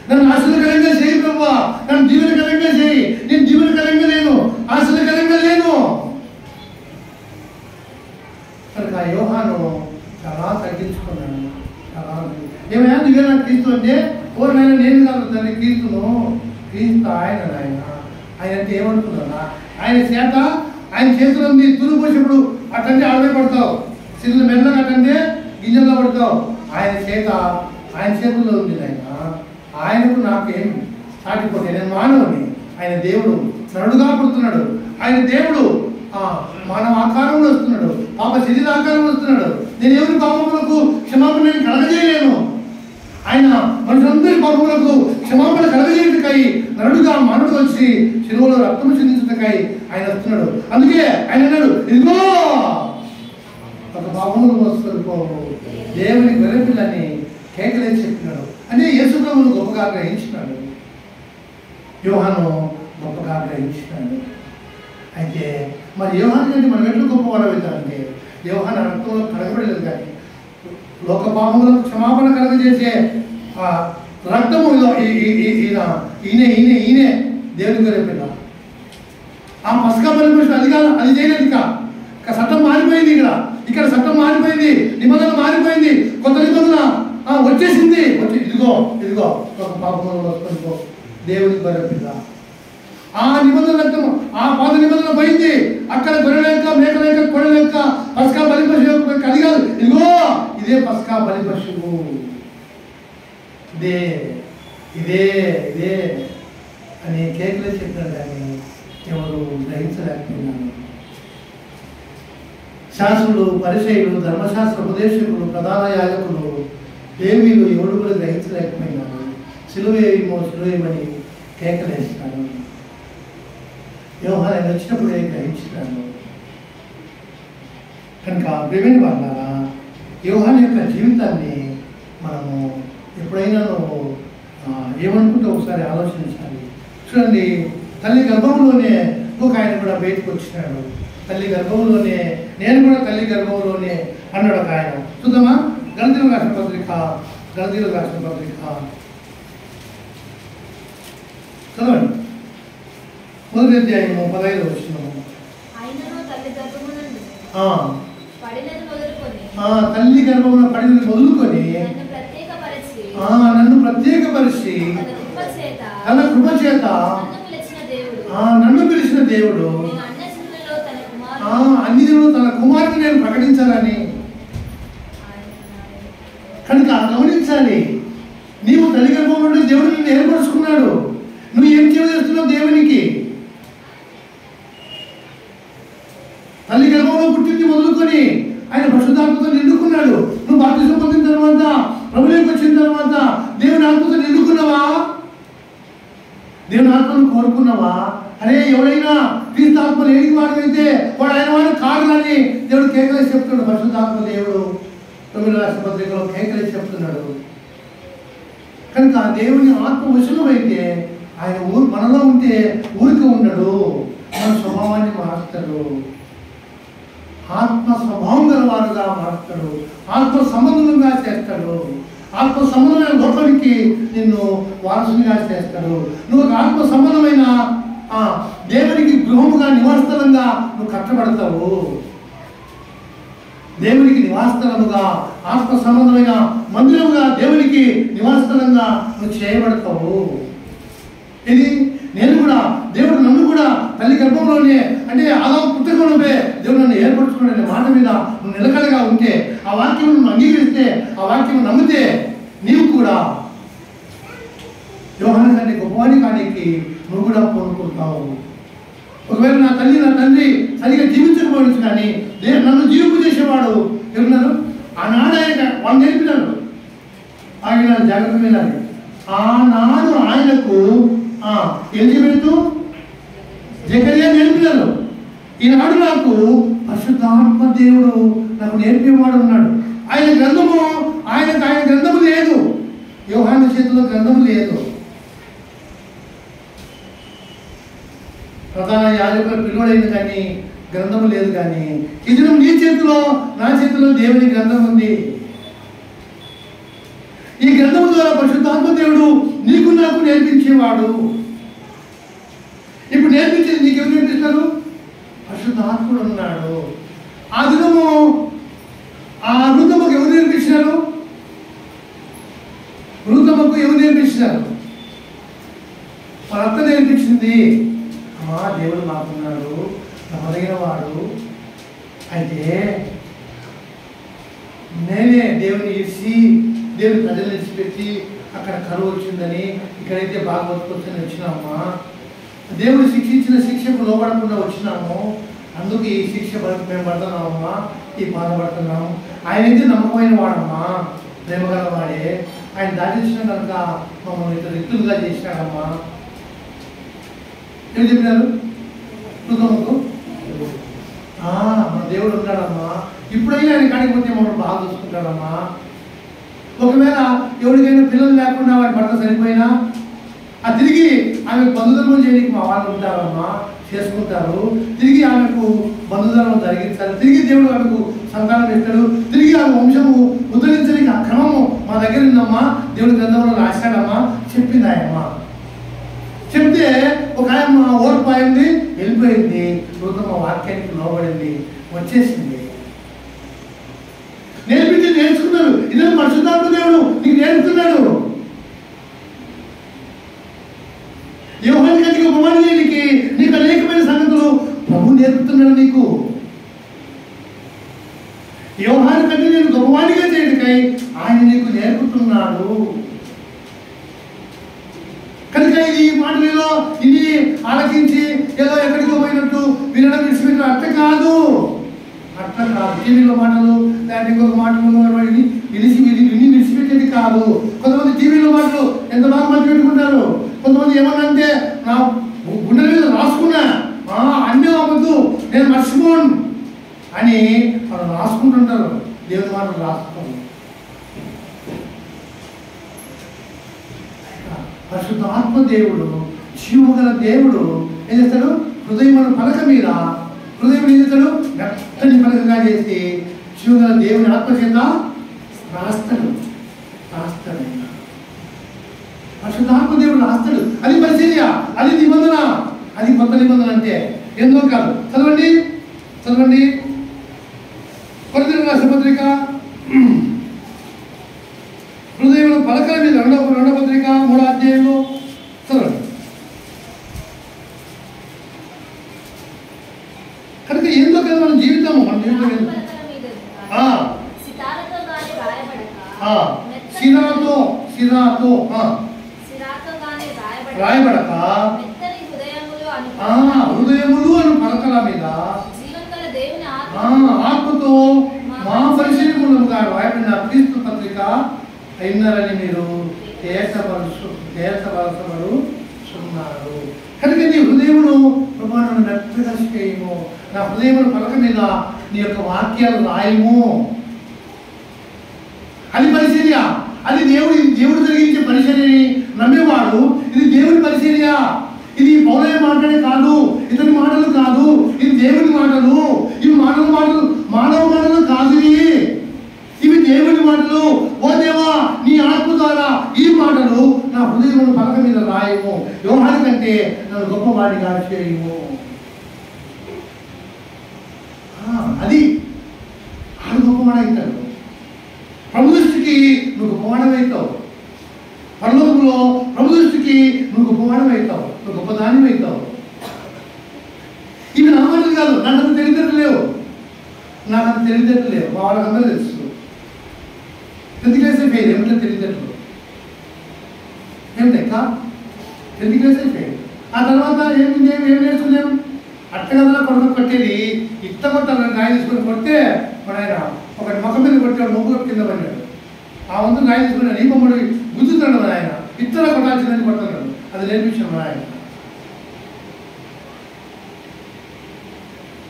నన్ను ఆశీర్వకరంగా చేయి ప్రభువా, నన్ను దీవెనకరంగా చేయి. నేను దీవెనకరంగా లేను, ఆశీర్వకరంగా లేను. కనుక యోహాను చాలా తగ్గించుకున్నాను. ఏమైనా నువ్వే నాకు క్రీస్తు అంటే ఓరైనా నేను కాదు దాన్ని క్రీస్తును, క్రీస్తు ఆయన అంటే ఏమనుకున్నా ఆయన చేత ఆయన చేతులు ఉంది తులు పోసినప్పుడు అట్టంటే ఆడమే పడతావు, సిల్లు మెల్లగా అట్టంటే గింజల్లో పడతావు. ఆయన చేతుల్లో ఉంది ఆయనకు నాకేం సాటిపోతే నేను మానవుని, ఆయన దేవుడు నరుడుగా పుడుతున్నాడు, ఆయన దేవుడు మానవ ఆకారంలో వస్తున్నాడు, పాప శరీర ఆకారంలో వస్తున్నాడు. నేను ఎవరి పాపములకు క్షమాపణ నేను కలగజేయలేను. ఆయన మనుషులందరి పాపములకు క్షమాపణ కలగజేయటకై నరుడుగా మానవుడు వచ్చి శిలువలో రక్తము చెందించటకై ఆయన వస్తున్నాడు. అందుకే ఆయన అన్నాడు, ఇదిగో ఒక పాపములు మోసుకొనిపోవు దేవుని గొర్రెపిల్లని కేకలేసి చెప్పినాడు. అంటే యేసు ప్రభువును గొప్పగా గ్రహించినాడు, యోహాను గొప్పగా గ్రహించినాడు. అయితే మరి యోహాను కంటే మనం ఎట్లు గొప్పవాడు అవుతామంటే యోహాను రక్తంలో కడగబడలేదు, కానీ లోక పాపములకు క్షమాపణ కలగజేసే ఆ రక్తము ఈయనే దేవుని గొర్రెపిల్ల. ఆ పసకా బలిపశువు అది కాదు, అది చేయలేదు. ఇక చట్టం మారిపోయింది, ఇక్కడ చట్టం మారిపోయింది, నిబంధన మారిపోయింది, కొత్త నిబంధన వచ్చేసింది. ఇదిగో ఒక పాపములు మోసుకొనిపో దేవుని గొర్రెపిల్ల. ఆ నిబంధన రక్తం, ఆ పాత నిబంధన పోయింది. అక్కడ గొర్రెలేక మేకలేక కొడలేక పసకా బలిపశువు అది కాదు, ఇదే పసకా బలిపశువు, ఇదే అని కేకులే చెప్పినారు, కానీ ఎవరు గ్రహించలేకపోయినారు. శాస్త్రులు, పరిచయులు, ధర్మశాస్త్ర ఉపదేశకులు, ప్రధాన యాజకులు, లేవీయులు ఎవరు కూడా గ్రహించలేకపోయినారు. సిలువేయమని కేకలేసినారు. యోహాను ఆయన వచ్చినప్పుడే గ్రహించినాను. కనుక ప్రేమిని వాళ్ళారా, యోహాను యొక్క జీవితాన్ని మనము ఎప్పుడైనా ఏమనుకుంటే ఒకసారి ఆలోచించాలి. చూడండి, తల్లి గర్భంలోనే ఇంకొక ఆయన కూడా బయటకు వచ్చినాడు. తల్లి గర్భంలోనే, నేను కూడా తల్లి గర్భంలోనే అన్నాడు ఒక ఆయన. చూద్దామా? గలతీయులకు రాసిన పత్రిక చదవండి. మొదటి అధ్యాయము 15వ వచనము. తల్లి గర్భమున పడినది మొదలుకొని నన్ను ప్రత్యేకపరిచి తన కృప చేత నన్ను పిలిచిన దేవుడు అన్ని తన కుమారుని నేను ప్రకటించాలని. కనుక గమనించాలి, నీవు తల్లి గర్భం నుండి దేవుడు నిన్ను ఏర్పరుచుకున్నాడు. నువ్వు ఏం చేస్తున్నావు దేవునికి? తల్లి గర్భంలో పుట్టింది మొదలుకొని ఆయన పరిశుద్ధాత్మతో నిండుకున్నాడు. నువ్వు బాప్తిసం పొందిన తర్వాత, ప్రభువులోకి వచ్చిన తర్వాత దేవుని ఆత్మతో నిండుకున్నావా? దేవుని ఆత్మను కోరుకున్నావా? అరే, ఎవరైనా క్రీస్తు ఆత్మ లేని వాడైతే వాడు ఆయన వాడు కాదు అని దేవుడు కేకలేసి చెప్తున్నాడు. పరిశుద్ధాత్మ దేవుడు తొమ్మిది రాష్ట్ర పత్రికలో కేకలేసి చెప్తున్నాడు. కనుక దేవుని ఆత్మ వశులమైతే ఆయన మనలో ఉంటే ఊరికి ఉండడు, మన స్వభావాన్ని మారుస్తాడు, ఆత్మ స్వభావం గలవారుగా మారుస్తాడు, ఆత్మ సంబంధంగా చేస్తాడు, ఆత్మ సంబంధమైన లోకానికి నిన్ను వారసునిగా చేస్తాడు. నువ్వు ఒక ఆత్మ సంబంధమైన దేవునికి గృహముగా నివాసస్థలంగా నువ్వు కట్టబడతావు. దేవునికి నివాసస్థలముగా, ఆత్మ సంబంధమైన మందిరముగా దేవునికి నివాసస్థలంగా నువ్వు చేయబడతావు. ఇది నేను కూడా, దేవుడు నన్ను కూడా తల్లి గర్భంలోనే, అంటే ఆదాము పుట్టకమునుపే దేవుడు నన్ను ఏర్పరచుకునే మాట మీద నువ్వు నిలకడగా ఉంటే, ఆ వాక్యం నువ్వు అంగీకరిస్తే, ఆ వాక్యం నమ్మితే నీవు కూడా యోహాను కంటే గొప్పవాడి కానికి నువ్వు కూడా కోరుకుంటావు. ఒకవేళ నా తండ్రి సరిగా జీవించకపోవచ్చు, కానీ నన్ను జీవింపు చేసేవాడు ఎవరున్నారు? ఆనాడు ఆయన వాళ్ళు నేర్పినాడు, ఆయన జాగ్రత్త వినాలి. ఆనాడు ఆయనకు ఎలిజబెత్ జకరియా నేర్పినారు. ఈనాడు నాకు పరిశుద్ధాత్మ దేవుడు నాకు నేర్పేవాడు ఉన్నాడు. ఆయన గ్రంథము ఆయన గ్రంథము లేదు, యోహాను చేతిలో గ్రంథము లేదు. ప్రధాన యాజకుల పిలువడైంది కానీ గ్రంథము లేదు. కానీ ఇది నీ చేతిలో, నా చేతిలో దేవుని గ్రంథం ఉంది. ఈ గ్రంథము ద్వారా పరిశుద్ధాత్మ దేవుడు నీకు నాకు నేర్పించేవాడు. ఇప్పుడు నేర్పించేది నీకెవరు నేర్పిస్తారు? పరిశుద్ధాత్ముడు ఉన్నాడు. ఆ దినము ఆ వృద్ధమ్మకు ఎవరు నేర్పించినారు? వృద్ధమ్మకు ఎవరు నేర్పించినారు? వాళ్ళ అత్త నేర్పించింది. దేవుడు మాకున్నాడు, నమ్మదగిన వాడు. అయితే నేనే దేవుని ఇచ్చి, దేవుని ప్రజలు ఇచ్చిపెట్టి అక్కడ కరువు వచ్చిందని, ఇక్కడైతే బాగా బతుకొచ్చని వచ్చినామా, దేవుడు శిక్షించిన శిక్షకు లోపడకుండా వచ్చినాము, అందుకు ఈ శిక్ష మేము పడుతున్నామమ్మా, ఈ బాధపడుతున్నాము. ఆయనైతే నమ్మకమైన వాడమ్మా, ప్రేమగల వాడే, ఆయన దాటించిన కనుక మమ్మల్ని ఇతర రిక్తులుగా చేసినాడమ్మా. ఏం చెప్పినారు? మన దేవుడు ఉన్నాడమ్మా, ఇప్పుడైనా ఆయన కాడికి పోతే మమ్మల్ని బాగా చూసుకుంటాడమ్మా. ఒకవేళ ఎవరికైనా పిల్లలు లేకుండా వాడి భర్త చనిపోయినా తిరిగి ఆమెకు బంధుధర్మం చేయడానికి మా వాళ్ళు ఉంటారమ్మా, చేసుకుంటారు. తిరిగి ఆమెకు బంధుధర్మం జరిగించాలి. తిరిగి దేవుడు ఆమెకు సంతానం ఇస్తాడు. తిరిగి ఆమె వంశము ఉద్ధరించడానికి ఆ క్రమము మా దగ్గర ఉందమ్మా, దేవుడి గ్రంథంలో రాశాడమ్మా, చెప్పింది ఆయమ్మ. చెప్తే ఒక ఆయమ్మ ఓడిపోయింది, వెళ్ళిపోయింది. మా వాక్యానికి లోబడింది, వచ్చేసింది. నేర్పించి నేర్చుకున్నాడు. ఇదే పరిశుద్ధాత్మ దేవుడు నీకు నేర్పుతున్నాడు. యోహాను కంటే ఉపమానం చేయడానికి నీకు అనేకమైన సంగతులు ప్రభు నేర్పుతున్నాడు. నీకు యోహాను కంటే నేను గొప్పవాడిగా చేయడానికై ఆయన నీకు నేర్పుతున్నాడు. కనుక ఇది మాటలలో ఇది ఆలకించి ఏదో ఎక్కడికో పోయినట్టు వినడం విడిచిపెట్టిన అట్ట కాదు. టీవీలో మాటలు లేకపోతే ఇంకొక మాటలు విని విడిచిపెట్టేది కాదు. కొంతమంది టీవీలో మాటలు ఎంత బాగా మంచి పెట్టుకుంటారు. కొంతమంది ఏమన్నా అంటే నా గుండెల మీద రాసుకున్నా అన్నీ అవ్వద్దు, నేను మర్చిపోను అని వాళ్ళు రాసుకుంటుంటారు. దేవుని మాటలు రాసుకోండి. పరిశుద్ధ ఆత్మ దేవుడు, జీవగల దేవుడు ఏం చేస్తాడు? హృదయం పలక మీద హృదయం ఏం చేస్తాడు? మెత్తని పలకగా చేసి జీవగల దేవుని ఆత్మ చేత రాస్తాడు. పరిశుద్ధాత్మ దేవుడు రాస్తాడు. అది పరిచర్య, అది నిబంధన, అది కొత్త నిబంధన. అంటే ఎంతో కాదు. చదవండి కొరింథీయులకు రాసిన పత్రిక హృదయంలో పలకల మీద రెండవ పత్రిక 3వ అధ్యాయంలో చదవండి. కనుక ఏందో కదా మన జీవితం సిరాతో రాయబడక హృదయములు అను పలకల మీద ఆత్మతో మా పరిశీలనముగా రాయబడిన క్రీస్తు పత్రిక అయినారని మీరు తేటపరచబడుచున్నారు. కనుక నీ హృదయమును ప్రభావం మెత్తగా చేయము. నా హృదయమును పలక మీద నీ యొక్క వాక్యాలు రాయము. అది పరిచర్య. అది దేవుడు జరిగించే పరిచర్యని నమ్మేవాడు ఇది దేవుడి పరిచర్య. ఇది పౌలయ్య మాటలే కాదు, ఇతని మాటలు కాదు, ఇది దేవుడి మాటలు. ఇవి మానవ మాటలు కాదు, ఇవి దేవుడి మాటలు. ఓ దేవా, నీ ఆత్మ ద్వారా ఈ మాటలు నా హృదయం పలక మీద రాయము. యోహాను కంటే నన్ను గొప్పవాడిగా చేయము. అది ఆడు గొప్పవాడవుతాడు. ప్రభు దృష్టికి నువ్వు గొప్పవాడమవుతావు. పరలోకంలో ప్రభు దృష్టికి నువ్వు గొప్పవాడమవుతావు, నువ్వు గొప్పదాని అవుతావు. ఇవి నా మాటలు కాదు. నాకు అంత తెలియదట్లు లేవు. మా వాళ్ళకందరూ తెలుసు. 10th క్లాస్ అయిపోయింది. ఏమిటో తెలియదట్లు ఏమిటెక్క 10th క్లాస్ అయిపోయింది. ఆ తర్వాత ఏం నేర్చుకున్నాం? అట్టగదలా కొట్టేది ఇట్ట కొట్టాలి. గాయ తీసుకొని కొడితే మన ఆయన ఒకటి మొక్క మీద కొట్టాడు, మొగ్గు కింద పడ్డాడు. ఆ వంతు గాయ తీసుకున్నాడు. ఈ బొమ్మడు గుద్దుతాడు మన ఆయన. ఇతర కొట్టాల్సిందని కొడుతున్నాడు. అది నేర్పించాడు మన ఆయన.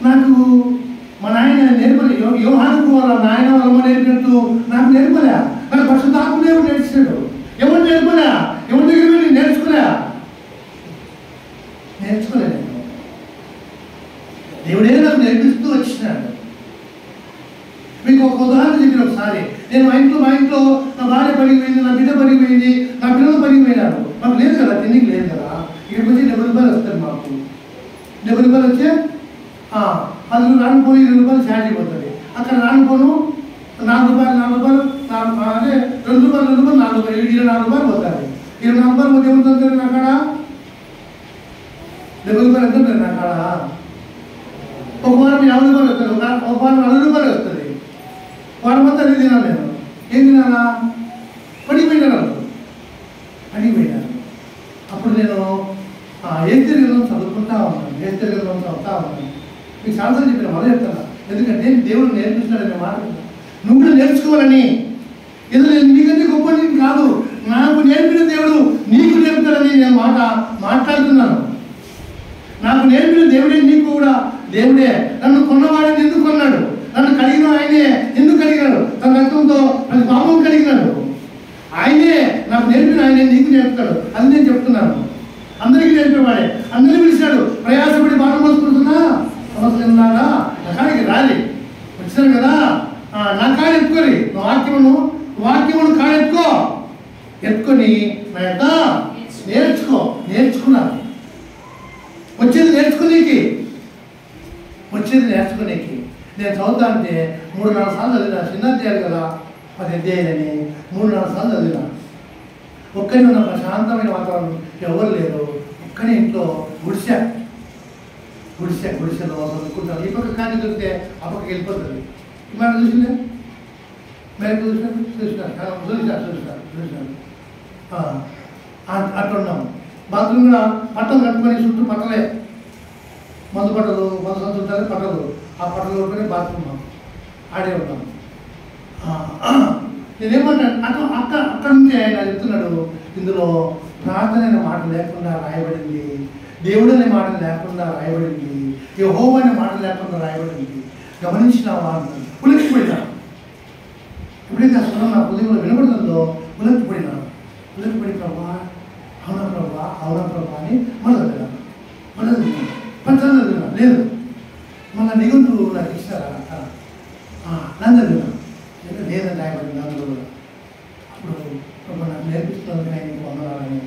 నాకు మా నాయన నేర్పలే. యోహానుకు వాళ్ళ నాయన వాళ్ళ నేర్పినట్టు నాకు నేర్పలే. నాకు పరిశుద్ధాత్మ దేవుడు నేర్చాడు. ఎవరు నేర్పలే? ఎవరి దగ్గర వెళ్ళి నేర్చుకోలే. నేను దేవుడే నాకు నేర్పిస్తూ వచ్చినాడు. మీకు ఒక ఉదాహరణ చెప్పిన ఒకసారి. నేను మా ఇంట్లో నా భార్య పడిపోయింది, నా బిడ్డ పడిపోయింది, నా పిల్లలు పడిపోయినారు. మాకు లేదు కదా, తిండికి లేదు కదా. ఇక్కడికి వచ్చి 70 రూపాయలు వస్తుంది. మాకు 70 రూపాయలు వచ్చే 10 రానుకోను 20 రూపాయలు ఛార్జ్ అయిపోతుంది. అక్కడ రానుకోను 4 రూపాయలు అదే 2 రూపాయలు 4 రూపాయలు 24 రూపాయలు పోతుంది. 24 రూపాయలు పోతే ఏమవుతుంది? నా కాడ 70 రూపాయలు ఎంత ఉంటుంది? నా కాడ ఒక వారం 50 రూపాయలు వస్తుంది, ఒక వారం 40 రూపాయలు వస్తుంది. వారం అంతా అదే తినాలి. నేను ఏం తినాలా? పడిపోయినాను. అప్పుడు నేను ఏస్తేర్ గ్రంథం చదువుకుంటా ఉన్నాను. మీకు చాలాసార్లు చెప్పిన మళ్ళీ చెప్తాను. ఎందుకంటే దేవుడు నేర్పిస్తాడనే మాట నువ్వు కూడా నేర్చుకోవాలని. ఏదో నీకంటే గొప్ప నీకు కాదు, నాకు నేర్పిన దేవుడు నీకు నేర్పుతాడని నేను మాట్లాడుతున్నాను. నాకు నేర్పిన దేవుడే నీకు కూడా దేవుడే. నన్ను కొన్నవాడని ఎందుకు కొన్నాడు? నన్ను కడిగిన ఆయనే. ఎందుకు కడిగాడు? తన రక్తంతో ప్రతి పాపం కడిగినాడు. ఆయనే నాకు నేర్పిన ఆయనే నీకు నేర్పుతాడు. అది నేను చెప్తున్నాను. అందరికీ నేర్పేవాడే. అందరినీ పిలిచాడు. ప్రయాసపడి బాట మోసుకుంటున్నా సమస్యలాగా నా కాడికి రాలి వచ్చాను కదా, నా కాడు ఎత్తుకొని వాక్యమును కాడు ఎత్తుకొని నా యొక్క నేర్చుకున్నాను. వచ్చేది నేర్చుకునేకి నేను చదువుతా అంటే 3-4 సార్లు చదివినా. చిన్న అధ్యాయాలు కదా, 10 అధ్యాయాలని 3-4 సార్లు చదివినా. ఒక్కనే ఉన్న ప్రశాంతమైన వాతావరణం, ఎవరు లేరు. ఒక్కనే ఇంట్లో గుడిసెలో చదువుకుంటాను. ఈ పక్క కానీ దొరికితే ఆ పక్కకి వెళ్ళిపోతుంది. మనం చూసిందే చూసినాను అట్లున్నాము. బాత్రూమ్ కూడా పట్టలు కట్టుకొని చుట్టూ పట్టలే, మందు సంచులు ఉంటారు పట్టలు. ఆ పట్టలు కొట్టుకొని బాత్రూమ్ ఆడే ఉన్నాం. నేనేమన్నాను అక్కడ నుంచి ఆయన చెప్తున్నాడు, ఇందులో ప్రార్థన అనే మాట లేకుండా రాయబడింది, దేవుడు అనే మాట లేకుండా రాయబడింది, యెహోవా అనే మాట లేకుండా రాయబడింది. గమనించినావా అన్నాడు. ఉలిక్కిపోయినా. ఎప్పుడైతే ఆ స్వరం నా హృదయంలో వినబడుతుందో ఉలిక్కిపోయినా. ప్రభా అవునా ప్రభా అని మొదలు పంచాలి లేదు. మళ్ళీ నిఘంటు నాకు ఇస్తారా నందరు లేదని రాయబడింది అందులో. అప్పుడు ప్రభా నాకు నేర్పిస్తున్నాను కానీ నీకు వందనాలని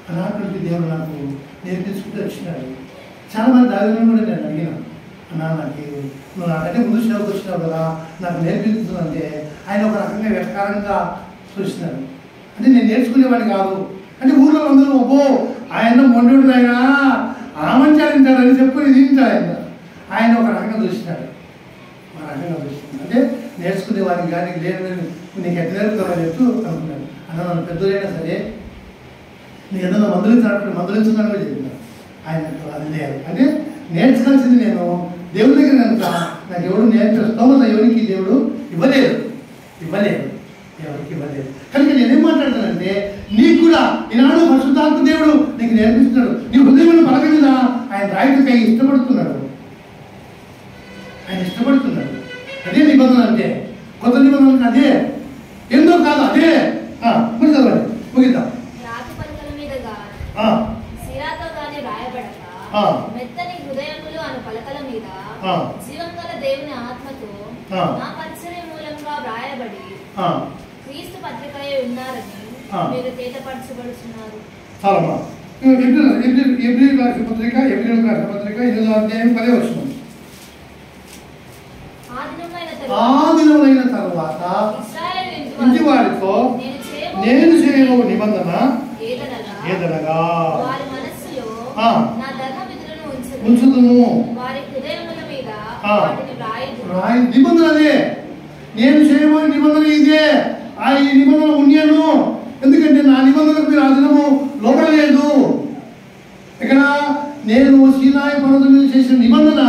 అన్నటువంటి దేవుడు నాకు నేర్పించుకుంటూ వచ్చినాడు. చాలామంది దారిలో కూడా నేను అడిగినాను, అన్నా నాకు నువ్వు నాకంటే ముందు సేవకు వచ్చినావు కదా, నాకు నేర్పిస్తుందంటే ఆయన ఒక రకంగా వెటకారంగా చూసినాడు. అంటే నేను నేర్చుకునేవాడిని కాదు. అంటే ఊళ్ళో అందరూ ఒబ్బో ఆయన మొండు ఆయన ఆమంచారించాడని చెప్పుకొని దించాడు. ఆయన ఒక రకంగా చూసినాడు. అంటే నేర్చుకునేవాడికి కానీ లేదు, నీకు ఎట్లా నేర్పుతావని చెప్తూ అనుకున్నాడు. అన్న నన్ను పెద్దలైనా సరే నేను ఏదైనా మందులించున్నాను కూడా చెప్పినాను. ఆయన అది లేదు. అంటే నేర్చుకోవాల్సింది నేను దేవుడి దగ్గర కనుక నాకు ఎవడు స్తోమత ఎవరికి దేవుడు ఇవ్వలేదు. కనుక నేనేం మాట్లాడతానంటే నీకు కూడా ఈనాడు పరిశుద్ధాత్మ దేవుడు నీకు నేర్పిస్తున్నాడు. నీ హృదయంలో పలక మీద ఆయన రాయితకై ఇష్టపడుతున్నాడు. అదే నిబంధన అంటే. కొత్త నిబంధన అదే, ఎందో కాదు అదే. ముగిద్దాం. మెత్తని హృదయములు అను పలకల మీద జీవంగల దేవుని ఆత్మతో నా పరిచర్య మూలంగా వ్రాయబడి క్రీస్తు పత్రికయే ఉన్నారని మీరు తేటపరచబడుతున్నారు. ఎబ్రియలు రాసిన పత్రిక 8వ అధ్యాయం 10వ వచనం. ఆ దినమైన తరువాత ఇంటి వారితో నేను చేయబో నిబంధన ఏదనగా ఉంచుదును. నిబంధన అదే, నేను చేయబోయే నిబంధన ఇదే. ఈ నిబంధన ఉన్నాను, ఎందుకంటే నా నిబంధనకు మీరు ఆ దినము లోపడలేదు. ఇక్కడ నేను సీనాయి పర్వతం మీద చేసిన నిబంధన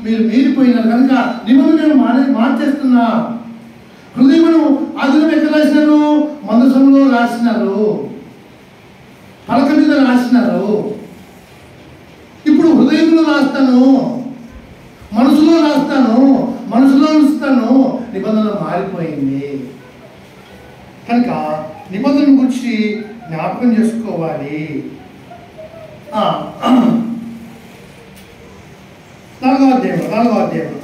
మీరు మీరిపోయినారు కనుక నిబంధన మార్చేస్తున్నా. హృదయమును ఆ దినం ఎక్కడ రాసినారు? మందసంలో రాసినారు, పలక మీద రాసినారు. ఇప్పుడు హృదయంలో రాస్తాను, మనసులో ఉంచుతాను. నిబంధన మారిపోయింది కనుక నిబంధన గురించి జ్ఞాపకం చేసుకోవాలి. 4వ అధ్యాయం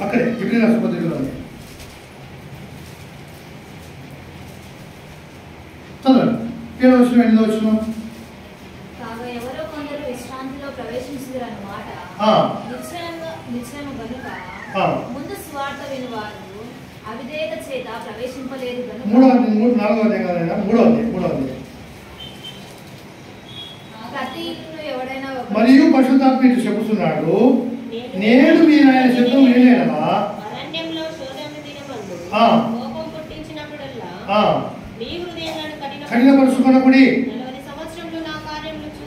అక్కడే ఎబ్రియలు రాసిన పత్రికలోనే చదవండి. 7వ వచనం 8వ వచనం. ఎవరో కొందరు విశ్రాంతిలో ప్రవేశించుదురన్నమాట. నిశ్చయము గనుక ముందు స్వార్థ వినువారు అవిధేయత చేత ప్రవేశింపలేదు గనుక. 4వ అధ్యాయం మరియు పరిశుద్ధాత్మ ఇటు చెబుతున్నాడు, నేను మీరు ఆయన శబ్దం వినలేదా కఠినపరుచుకొనకుడి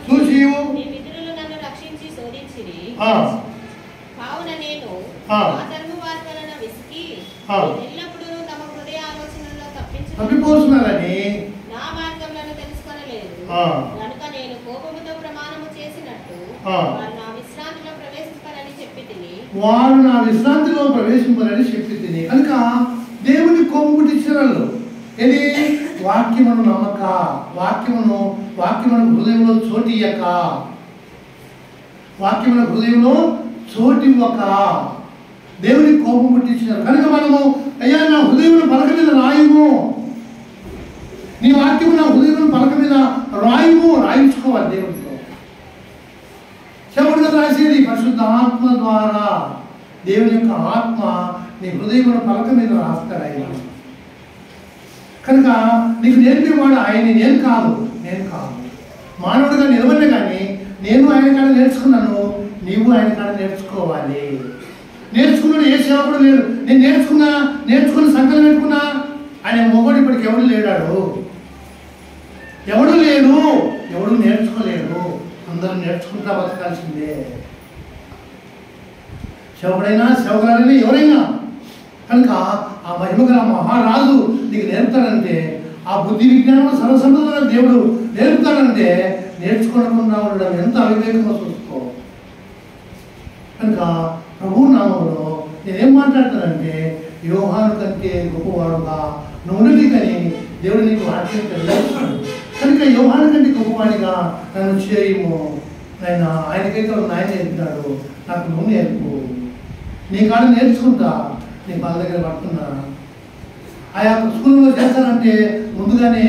చూసి తప్పిపోతున్నారని కనుక నేను కోపముతో ప్రమాణము చేసినట్టు నా విశ్రాంతిలో ప్రవేశించాలని చెప్పి వారు నా విశ్రాంతిలో ప్రవేశింపాలని చెప్పి తిని. కనుక దేవుని కోపం పుట్టించిన వాళ్ళు ఇది వాక్యమును నమ్మక, వాక్యమును హృదయంలో చోటియ్యక, వాక్యమున హృదయంలో చోటివ్వక దేవుని కోపం పుట్టించినారు. కనుక మనము అయ్యా నా హృదయమును పలక మీద రాయుము, నీ వాక్యము నా హృదయమును పలక మీద రాయుము, రాయించుకోవాలి దేవుడితో. చెవుడుగా రాసేది పరిశుద్ధ ఆత్మ ద్వారా. దేవుని యొక్క ఆత్మ నీ హృదయమును పలక మీద రాస్తాడు ఆయన. కనుక నీకు నేర్పేవాడు ఆయన, నేను కాదు. మానవుడిగా నిలబడిన కానీ నేను ఆయన కాడ నేర్చుకున్నాను, నీవు ఆయన కాడ నేర్చుకోవాలి. నేర్చుకున్నాడు ఏ సేవకుడు లేడు. నేను నేర్చుకుని సంకల్పం పెట్టుకున్నా ఆయన మొగడు ఇప్పటికి ఎవడు లేడాడు, ఎవడు నేర్చుకోలేడు. అందరూ నేర్చుకుంటా బతకాల్సిందే, సేవకుడైనా సేవకురాలైనా ఎవరైనా. కనుక ఆ మహిమగల మహారాజు నీకు నేర్పుతాడంటే, ఆ బుద్ధి విజ్ఞానం సర్వసంపదగా దేవుడు నేర్పుతాడంటే నేర్చుకోకుండా ఉండడం ఎంత అవివేకమో చూసుకో. కనుక ప్రభు నామంలో నేనేం మాట్లాడతానంటే, యోహాను కంటే గొప్పవాడుగా నువ్వుండి కానీ దేవుడు నీకు వాక్యం తెలియజేస్తాడు. కనుక యోహాను కంటే గొప్పవాడిగా నన్ను చేయము నాయన. ఆయనకైతే నాయన నేర్పుతాడు, నాకు నువ్వు నేర్పు. నీ కాడ నేర్చుకుంటా, నీ వాళ్ళ దగ్గర పడుతున్నా. ఆయా స్కూల్లో చేస్తానంటే ముందుగానే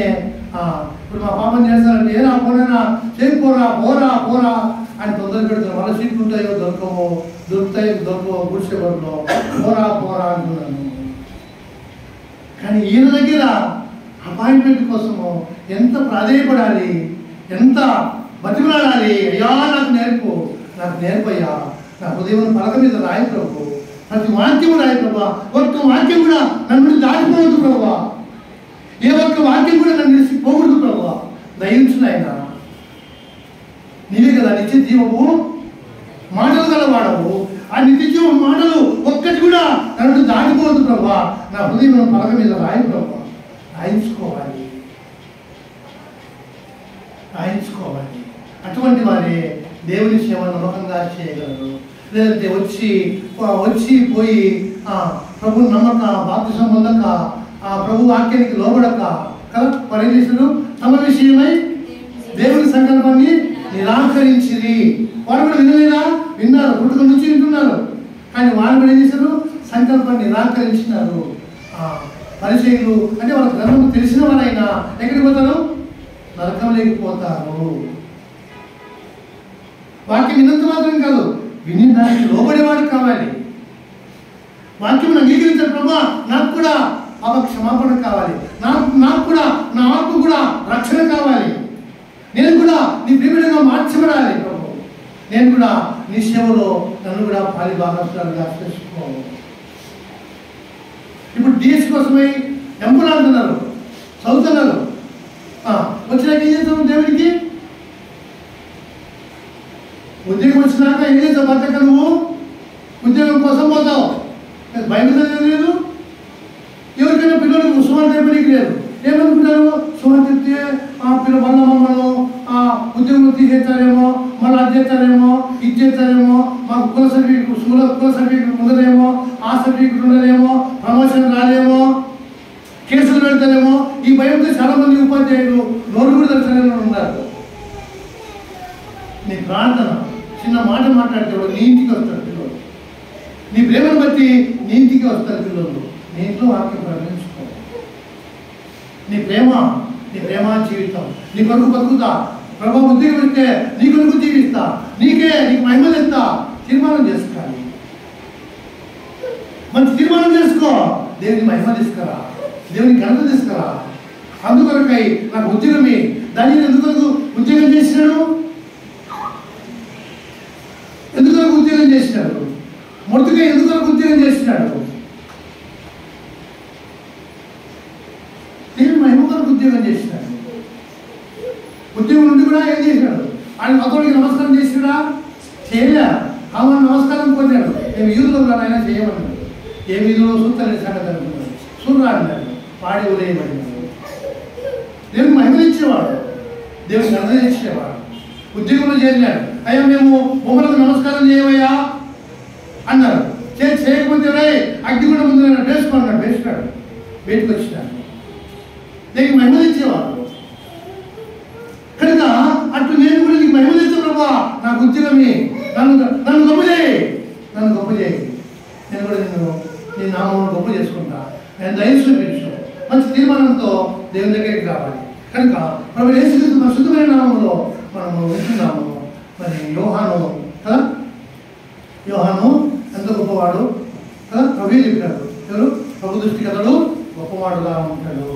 ఇప్పుడు మా పాపని చేస్తానంటే ఏనా పోనా చేయకపోరా, పోరా అని తొందర పెడతారు. వాళ్ళ సీట్లు ఉంటాయో దొరకవో గుడిసే వరకు పోరా అంటున్నాను. కానీ ఈయన దగ్గర అపాయింట్మెంట్ కోసము ఎంత ప్రాధేయపడాలి, ఎంత బతిమలాడాలి. అయ్యా నాకు నేర్పయ్యా, నా హృదయం పలక మీద రాయి ప్రభు, ప్రతి వాక్యము రాయి ప్రభా. ఒక్క వాక్యం కూడా నన్ను దాటిపోవద్దు ప్రభా, ఏ ఒక్క వాక్యం కూడా నన్ను నిలిచిపోకూడదు ప్రభా. దయించు ఆయన, నీవే కదా నిత్య జీవము, మాటలు గలవాడవు. ఆ నిత్య జీవం మాటలు ఒక్కటి కూడా నన్ను దాటిపోవద్దు ప్రభా. నా హృదయం పలక మీద రాయి ప్రభా. రాయించుకోవాలి. అటువంటి వారే దేవుని సేవను నమ్మకంగా చేయగలరు. లేదంటే వచ్చి పోయి ప్రభు నమ్మక, బాప్తిసం పొందక, ప్రభు వాక్యానికి లోబడక కదా పరిదేశులు తమ విషయమై దేవుని సంకల్పాన్ని నిరాకరించిరి. వారు కూడా విన్నారు, పుట్టుక నుంచి వింటున్నారు. కానీ వారు కూడా ఏం చేశారు? సంకల్పాన్ని నిరాకరించినారు. పరిచయులు అంటే వాళ్ళ గ్రంథం తెలిసిన వారైనా ఎక్కడికి పోతారు? నరకం లేకపోతారు. వాక్యం విన్నంత మాత్రం కాదు, విని దానికి లోబడేవాడు కావాలి. వాక్యం అంగీకరించారు ప్రభా, నాకు కూడా క్షమాపణ కావాలి, నాకు కూడా నా ఆత్మ కూడా రక్షణ కావాలి, నేను కూడా నీ ప్రియమైన మార్చబడాలి ప్రభు, నేను కూడా నీ సేవలో నన్ను కూడా పాలి భాగస్వామిగా చేసుకోవాలి. ఇప్పుడు డిఎస్ కోసమై ఎంపులు అంటున్నారు, చదువుతున్నారు. వచ్చినాక ఏం చేస్తాము? దేవుడికి ఉద్యోగం వచ్చినాక ఏం చేస్తావు? బతక నువ్వు ఉద్యోగం కోసం పోతావు. బయట లేదు. ఎవరికైనా పిల్లలకు సువార్త చెప్పడానికి లేదు. ఏమనుకుంటారు? సువార్త చెప్తే పిల్లల మమ్మల్ని ఉద్యోగం తీసేస్తారేమో, మళ్ళీ అది చేస్తారేమో, ఇది చేస్తారేమో, మాకు కుల సర్టిఫికేట్ ఉండదేమో, ఆ సర్టిఫికేట్ ఉండదేమో, ప్రమోషన్ రాదేమో, కేసులు పెడతారేమో. ఈ భయంతో చాలా మంది ఉపాధ్యాయులు నోరు కూడా దర్శనంలో ఉన్నారు. నీ ప్రార్థన చిన్న మాట మాట్లాడితే నీ ఇంటికి వస్తారు పిల్లలు, నీ ప్రేమను బట్టి నీ ఇంటికి వస్తారు పిల్లలు. నీ ఇంట్లో వాక్యం ప్రకటించుకో. నీ ప్రేమ జీవితం, నీ కొరకు బతుకుతా, ప్రభు ఉద్యోగం ఇస్తే నీ కొరకు జీవిస్తా, నీకు మహిమలు ఇస్తా. తీర్మానం చేసుకోవాలి, మంచి తీర్మానం చేసుకో. దేవుని మహిమ తీసుకురా, దేవుని ఘనత తీసుకురా. అందుకొరకై నాకు ఉద్యోగమే. దాన్ని ఎందుకొరకు ఉద్యోగం చేసినాడు? ఎందుకొరకు ఉద్యోగం చేసినాడు? మొదటిగా ఎందుకొరకు ఉద్యోగం చేసినాడు? దేవుని మహిమ కొరకు ఉద్యోగం చేసినాడు. ఉద్యోగం నుండి కూడా ఏం చేసినాడు? ఆయన మతోడికి నమస్కారం చేసినాడా? చేయలే. ఆమె నమస్కారం పొందాడు. మేము యూదులో ఆయన చేయమన్నాడు. ఏ వీధిలో సూత్రాన్ని సంగతి అనుకున్నాడు. సూర్యుడు అన్నాడు, పాడి ఉదయమన్నాడు. దేవుని మహిమలు ఇచ్చేవాడు, దేవుని ఘనత ఇచ్చేవాడు. ఉద్యోగంలో చేరినాడు. అయ్యా మేము బొమ్మలకు నమస్కారం చేయమయ్యా అన్నారు. చేయకపోతే అగ్ని కూడా ముందు వేసుకున్నాడు, వేసినాడు, బయటకు వచ్చినాడు. నీకు మహిమ తెచ్చేవాడు కనుక అట్లు నేను కూడా నీకు మహిమ తెచ్చా ప్రభా, నాకు ఉద్యోగమే, నన్ను గొప్ప చేయి, నన్ను గొప్ప చేయి. నేను కూడా నీ నామం గొప్ప చేసుకుంటా. నేను దయ చూపించు, మంచి తీర్మానంతో దేవుని దగ్గరికి రావాలి. కనుక ప్రభు యేసుక్రీస్తు మన శుద్ధమైన నామంలో మనము వింటున్నాము. మరి యోహాను కదా, యోహాను ఎంత గొప్పవాడు కదా, ప్రభు చెప్పాడు. ఎవరు? ప్రభు దృష్టికి అతడు గొప్పవాడుగా ఉంటాడు.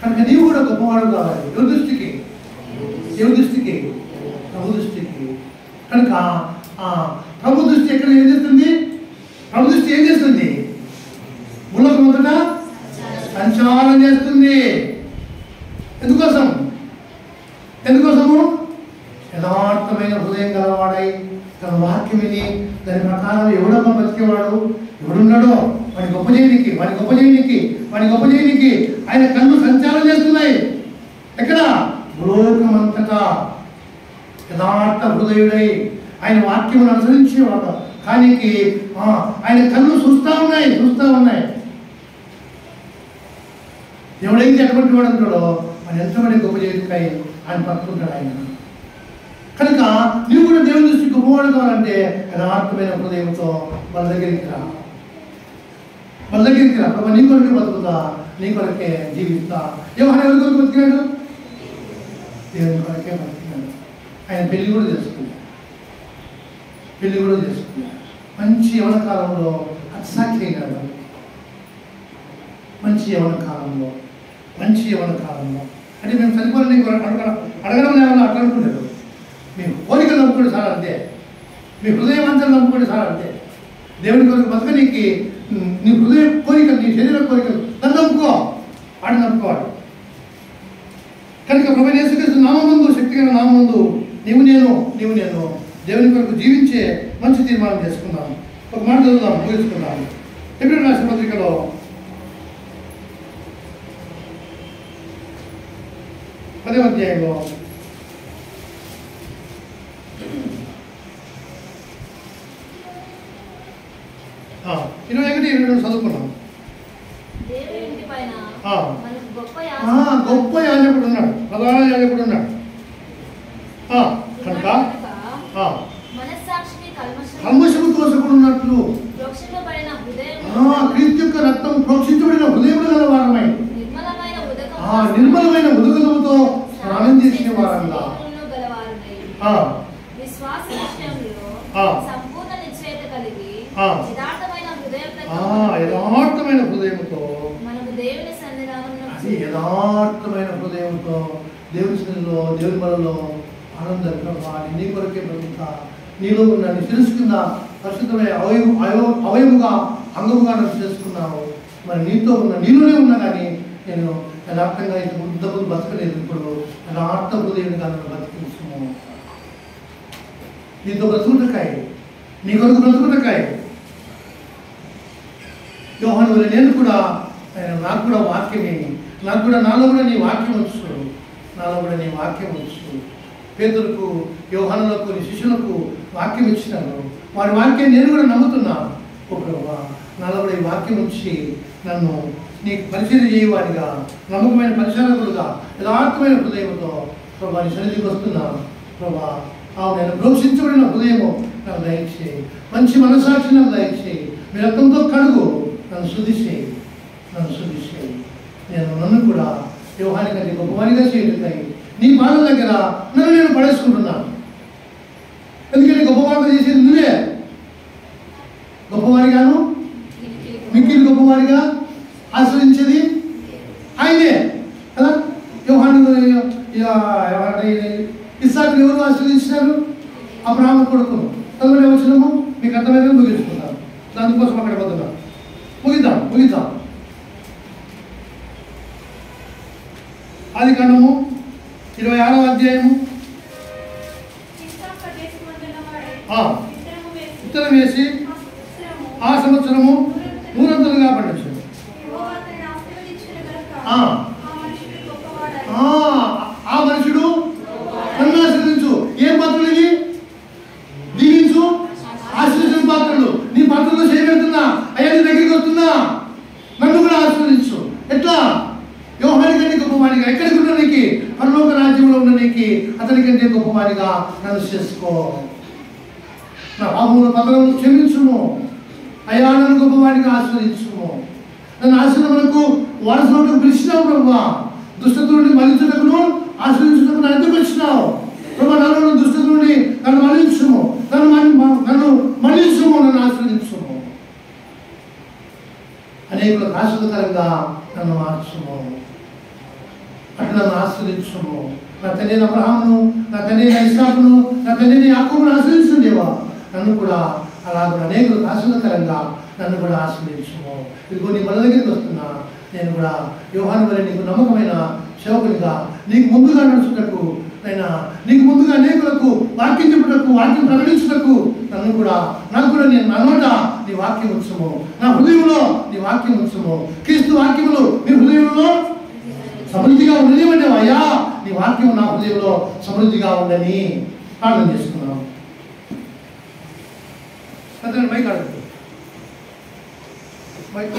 కనుక నీవు కూడా గొప్పవాడు కావాలి. ఎవరి దృష్టికి? దేవుని దృష్టికి, ప్రభు దృష్టికి. కనుక ప్రభు దృష్టి ఎక్కడ ఏం చేస్తుంది? ప్రభు దృష్టి ఏం చేస్తుంది? భూలోకం అంతటా సంచారం చేస్తుంది. ఎందుకోసము? యథార్థమైన హృదయం గలవాడై తన వాక్యం విని దాని ప్రకారం ఎవడమ్మ బతికేవాడు, ఎవడున్నాడో వాడి గొప్ప చేయనికి ఆయన కళ్ళు సంచారం చేస్తున్నాయి. ఎక్కడ? భూలోకమంతటా యథార్థ హృదయుడై ఆయన వాక్యమును అనుసరించేవాడు. కానీ ఆయన కళ్ళు చూస్తూ ఉన్నాయి. ఎవడైతే ఎటువంటి వాడు అంటాడో ఆయన ఎంతమంది గొప్ప చేయకాయ ఆయన పట్టుకుంటాడు ఆయన. కనుక నీవు కూడా దేవుని దృష్టి గొప్పవాడు కావాలంటే యథార్థమైన హృదయంతో వాళ్ళ దగ్గరికి రా. ప్రభు నీ కొరకే బతుకుతా, నీ కొరకే జీవిస్తా. ఎవరు ఎవరి కొరకు బతికినాడు? దేవుని కొరకే బతికినాడు. ఆయన పెళ్లి కూడా చేసుకున్నాడు. మంచి యవన కాలంలో అతిసాక్షి అయినాడు. మంచి యవన కాలంలో అంటే మేము చనిపోయిన అడగడం లేవన్నా అట్లా అనుకుంటారు. మీ కోరికలు నమ్ముకోండి సార్ అంతే, మీ హృదయవంతం నమ్ముకోండి సార్ అంతే. దేవుని కొరకు బతకనీకి నీ హృదయ కోరికలు, నీ శరీర కోరికలు నన్ను నమ్ముకో, వాడిని నమ్ముకోవాడు. కనుక ప్రభు యేసుక్రీస్తు నామముందు, శక్తిగల నామముందు నీవు నేను దేవుని కొరకు జీవించే మంచి తీర్మానం చేసుకున్నాను. ఒక మాట చదువుదాం, ముగించుకున్నాను. ఎబ్రియు రాసిన పత్రికలో 10వ అధ్యాయంలో 21-22 చదువుకున్నాం. గొప్ప యాజకుడు ఉన్నాడు, ప్రధాన యాజకుడు ఉన్నాడు. కనుక కల్మషము తోసకుడు ఉన్నట్లు క్రీస్తు యొక్క రక్తం ప్రోక్షించబడిన హృదయములు గల వారమై నిర్మలమైన ఉదకలముతో స్నానం చేసిన వారంగా యథార్థమైన హృదయంతో దేవుని సన్నిధిలో, దేవుని బలలో ఆనందంగా నీ కొరకే బ్రతుకుతా. నీలో ఉన్న నీ శిరస్సు కింద పరిశుద్ధమైన అవయముగా అంగముగా నన్ను చేసుకున్నావు. మరి నీలోనే ఉన్నా కానీ నేను యథార్థంగా ఇంతకుముందు బతకలేదు. ఇప్పుడు యథార్థ హృదయంగా నన్ను బతికిస్తున్నాను. నీతో బ్రతుకుటకాయ, నీ కొరకు బ్రతుకుటకాయ. యోహాను వల్ల నేను కూడా నాకు కూడా వాక్యమే, నాలో కూడా నీ వాక్యం వచ్చు. పేతులకు, యోహానులకు, నీ శిష్యులకు వాక్యం ఇచ్చినాను. వారి వాక్యాన్ని నేను కూడా నమ్ముతున్నాను. నాలో కూడా ఈ వాక్యం వచ్చి నన్ను నీకు పరిచయం చేయవాడిగా, నమ్మకమైన పరిశీలకుడుగా, యథార్థమైన హృదయంతో ప్రభా నీ సన్నిధికి వస్తున్నాను. ప్రభా నేను ప్రోక్షించబడిన హృదయము నాకు దయచేయి, మంచి మనసాక్షి నాకు దయచేయి. మీ రక్తంతో కడుగు, నన్ను శుద్ధి చేయి. నన్ను కూడా యోహాని కంటే గొప్పవారిగా చేయగలుగుతాయి. నీ పాదల దగ్గర నన్ను నేను పడేసుకుంటున్నాను. ఎందుకంటే గొప్పవారిగా చేసేది నువ్వే. గొప్పవారిగాను మిక్కిలి గొప్పవారిగా ఆశ్రయించేది ఆయనే కదా. యోహాను ఇస్సాకుని ఎవరు ఆశ్రయించినారు? అబ్రహాము కొడుకును. చదువునే వచ్చినాము, మీకు అర్థమైనా ముగించుకున్నాను. దానికోసం అక్కడ పోతున్నాను. ముగిద్దాం. ఆదికాండము 26వ అధ్యాయము. విత్తనం వేసి ఆ సంవత్సరము 100 పండించాడు. ఆ మనుషుడు నన్ను ఆశ్రయించు. ఏ పాత్రలు ఇవి? దీవించు, ఆశ్రయించిన పాత్రలు. నీ పాత్రలు గొప్పవాడిగా ఎక్కడికి ఉండడానికి, పరలోక రాజ్యంలో ఉండడానికి అతనికంటే గొప్పవాడిగా నన్ను చేసుకో. నా పాపముల పదవులను క్షమించుము అయ్యా, నన్ను గొప్పవాడిగా ఆశ్రయించుము. నన్ను ఆశ్రమలకు వారసులకు పిలిచినావు ప్రభా. దుష్టత నుండి మలించుటకును ఆశ్రయించుటకు నన్ను ఎందుకు వచ్చినావు ప్రభా? నన్ను దుష్టత నుండి నన్ను మలించుము, నన్ను మలించుము, నన్ను ఆశ్రయించుము. అనేకులకు ఆశ్రదకరంగా నన్ను మార్చుము, అటు నన్ను ఆశ్రయించుము. నా తండ్రి అబ్రహామును, నా తండ్రి ఇస్సాకును, నా తండ్రి యాకోబును ఆశ్రయించుండేవా, నన్ను కూడా అలాగే అనేకులకు ఆశ్రదకరంగా నన్ను కూడా ఆశ్రయించుము. ఇదిగో నీ మన దగ్గరికి వస్తున్నా, నేను కూడా యోహాను వలె నీకు నమ్మకమైన సేవకునిగా నీకు ముందుగా నడుచుటకు, అయినా నీకు ముందుగా అనేకులకు వాక్యం చెప్పుటకు, వాక్యం ప్రకటించుటకు నన్ను కూడా, నాకు కూడా నేను నా నోట నీ వాక్యం ఉంచము, నా హృదయంలో నీ వాక్యం ఉంచము. క్రీస్తు వాక్యములు నీ హృదయంలో సమృద్ధిగా ఉండనివ్వండి అయ్యా. నీ వాక్యం నా హృదయంలో సమృద్ధిగా ఉండని ప్రార్థన చేసుకున్నాం. మైక్ ఆడుతుంది, మైక్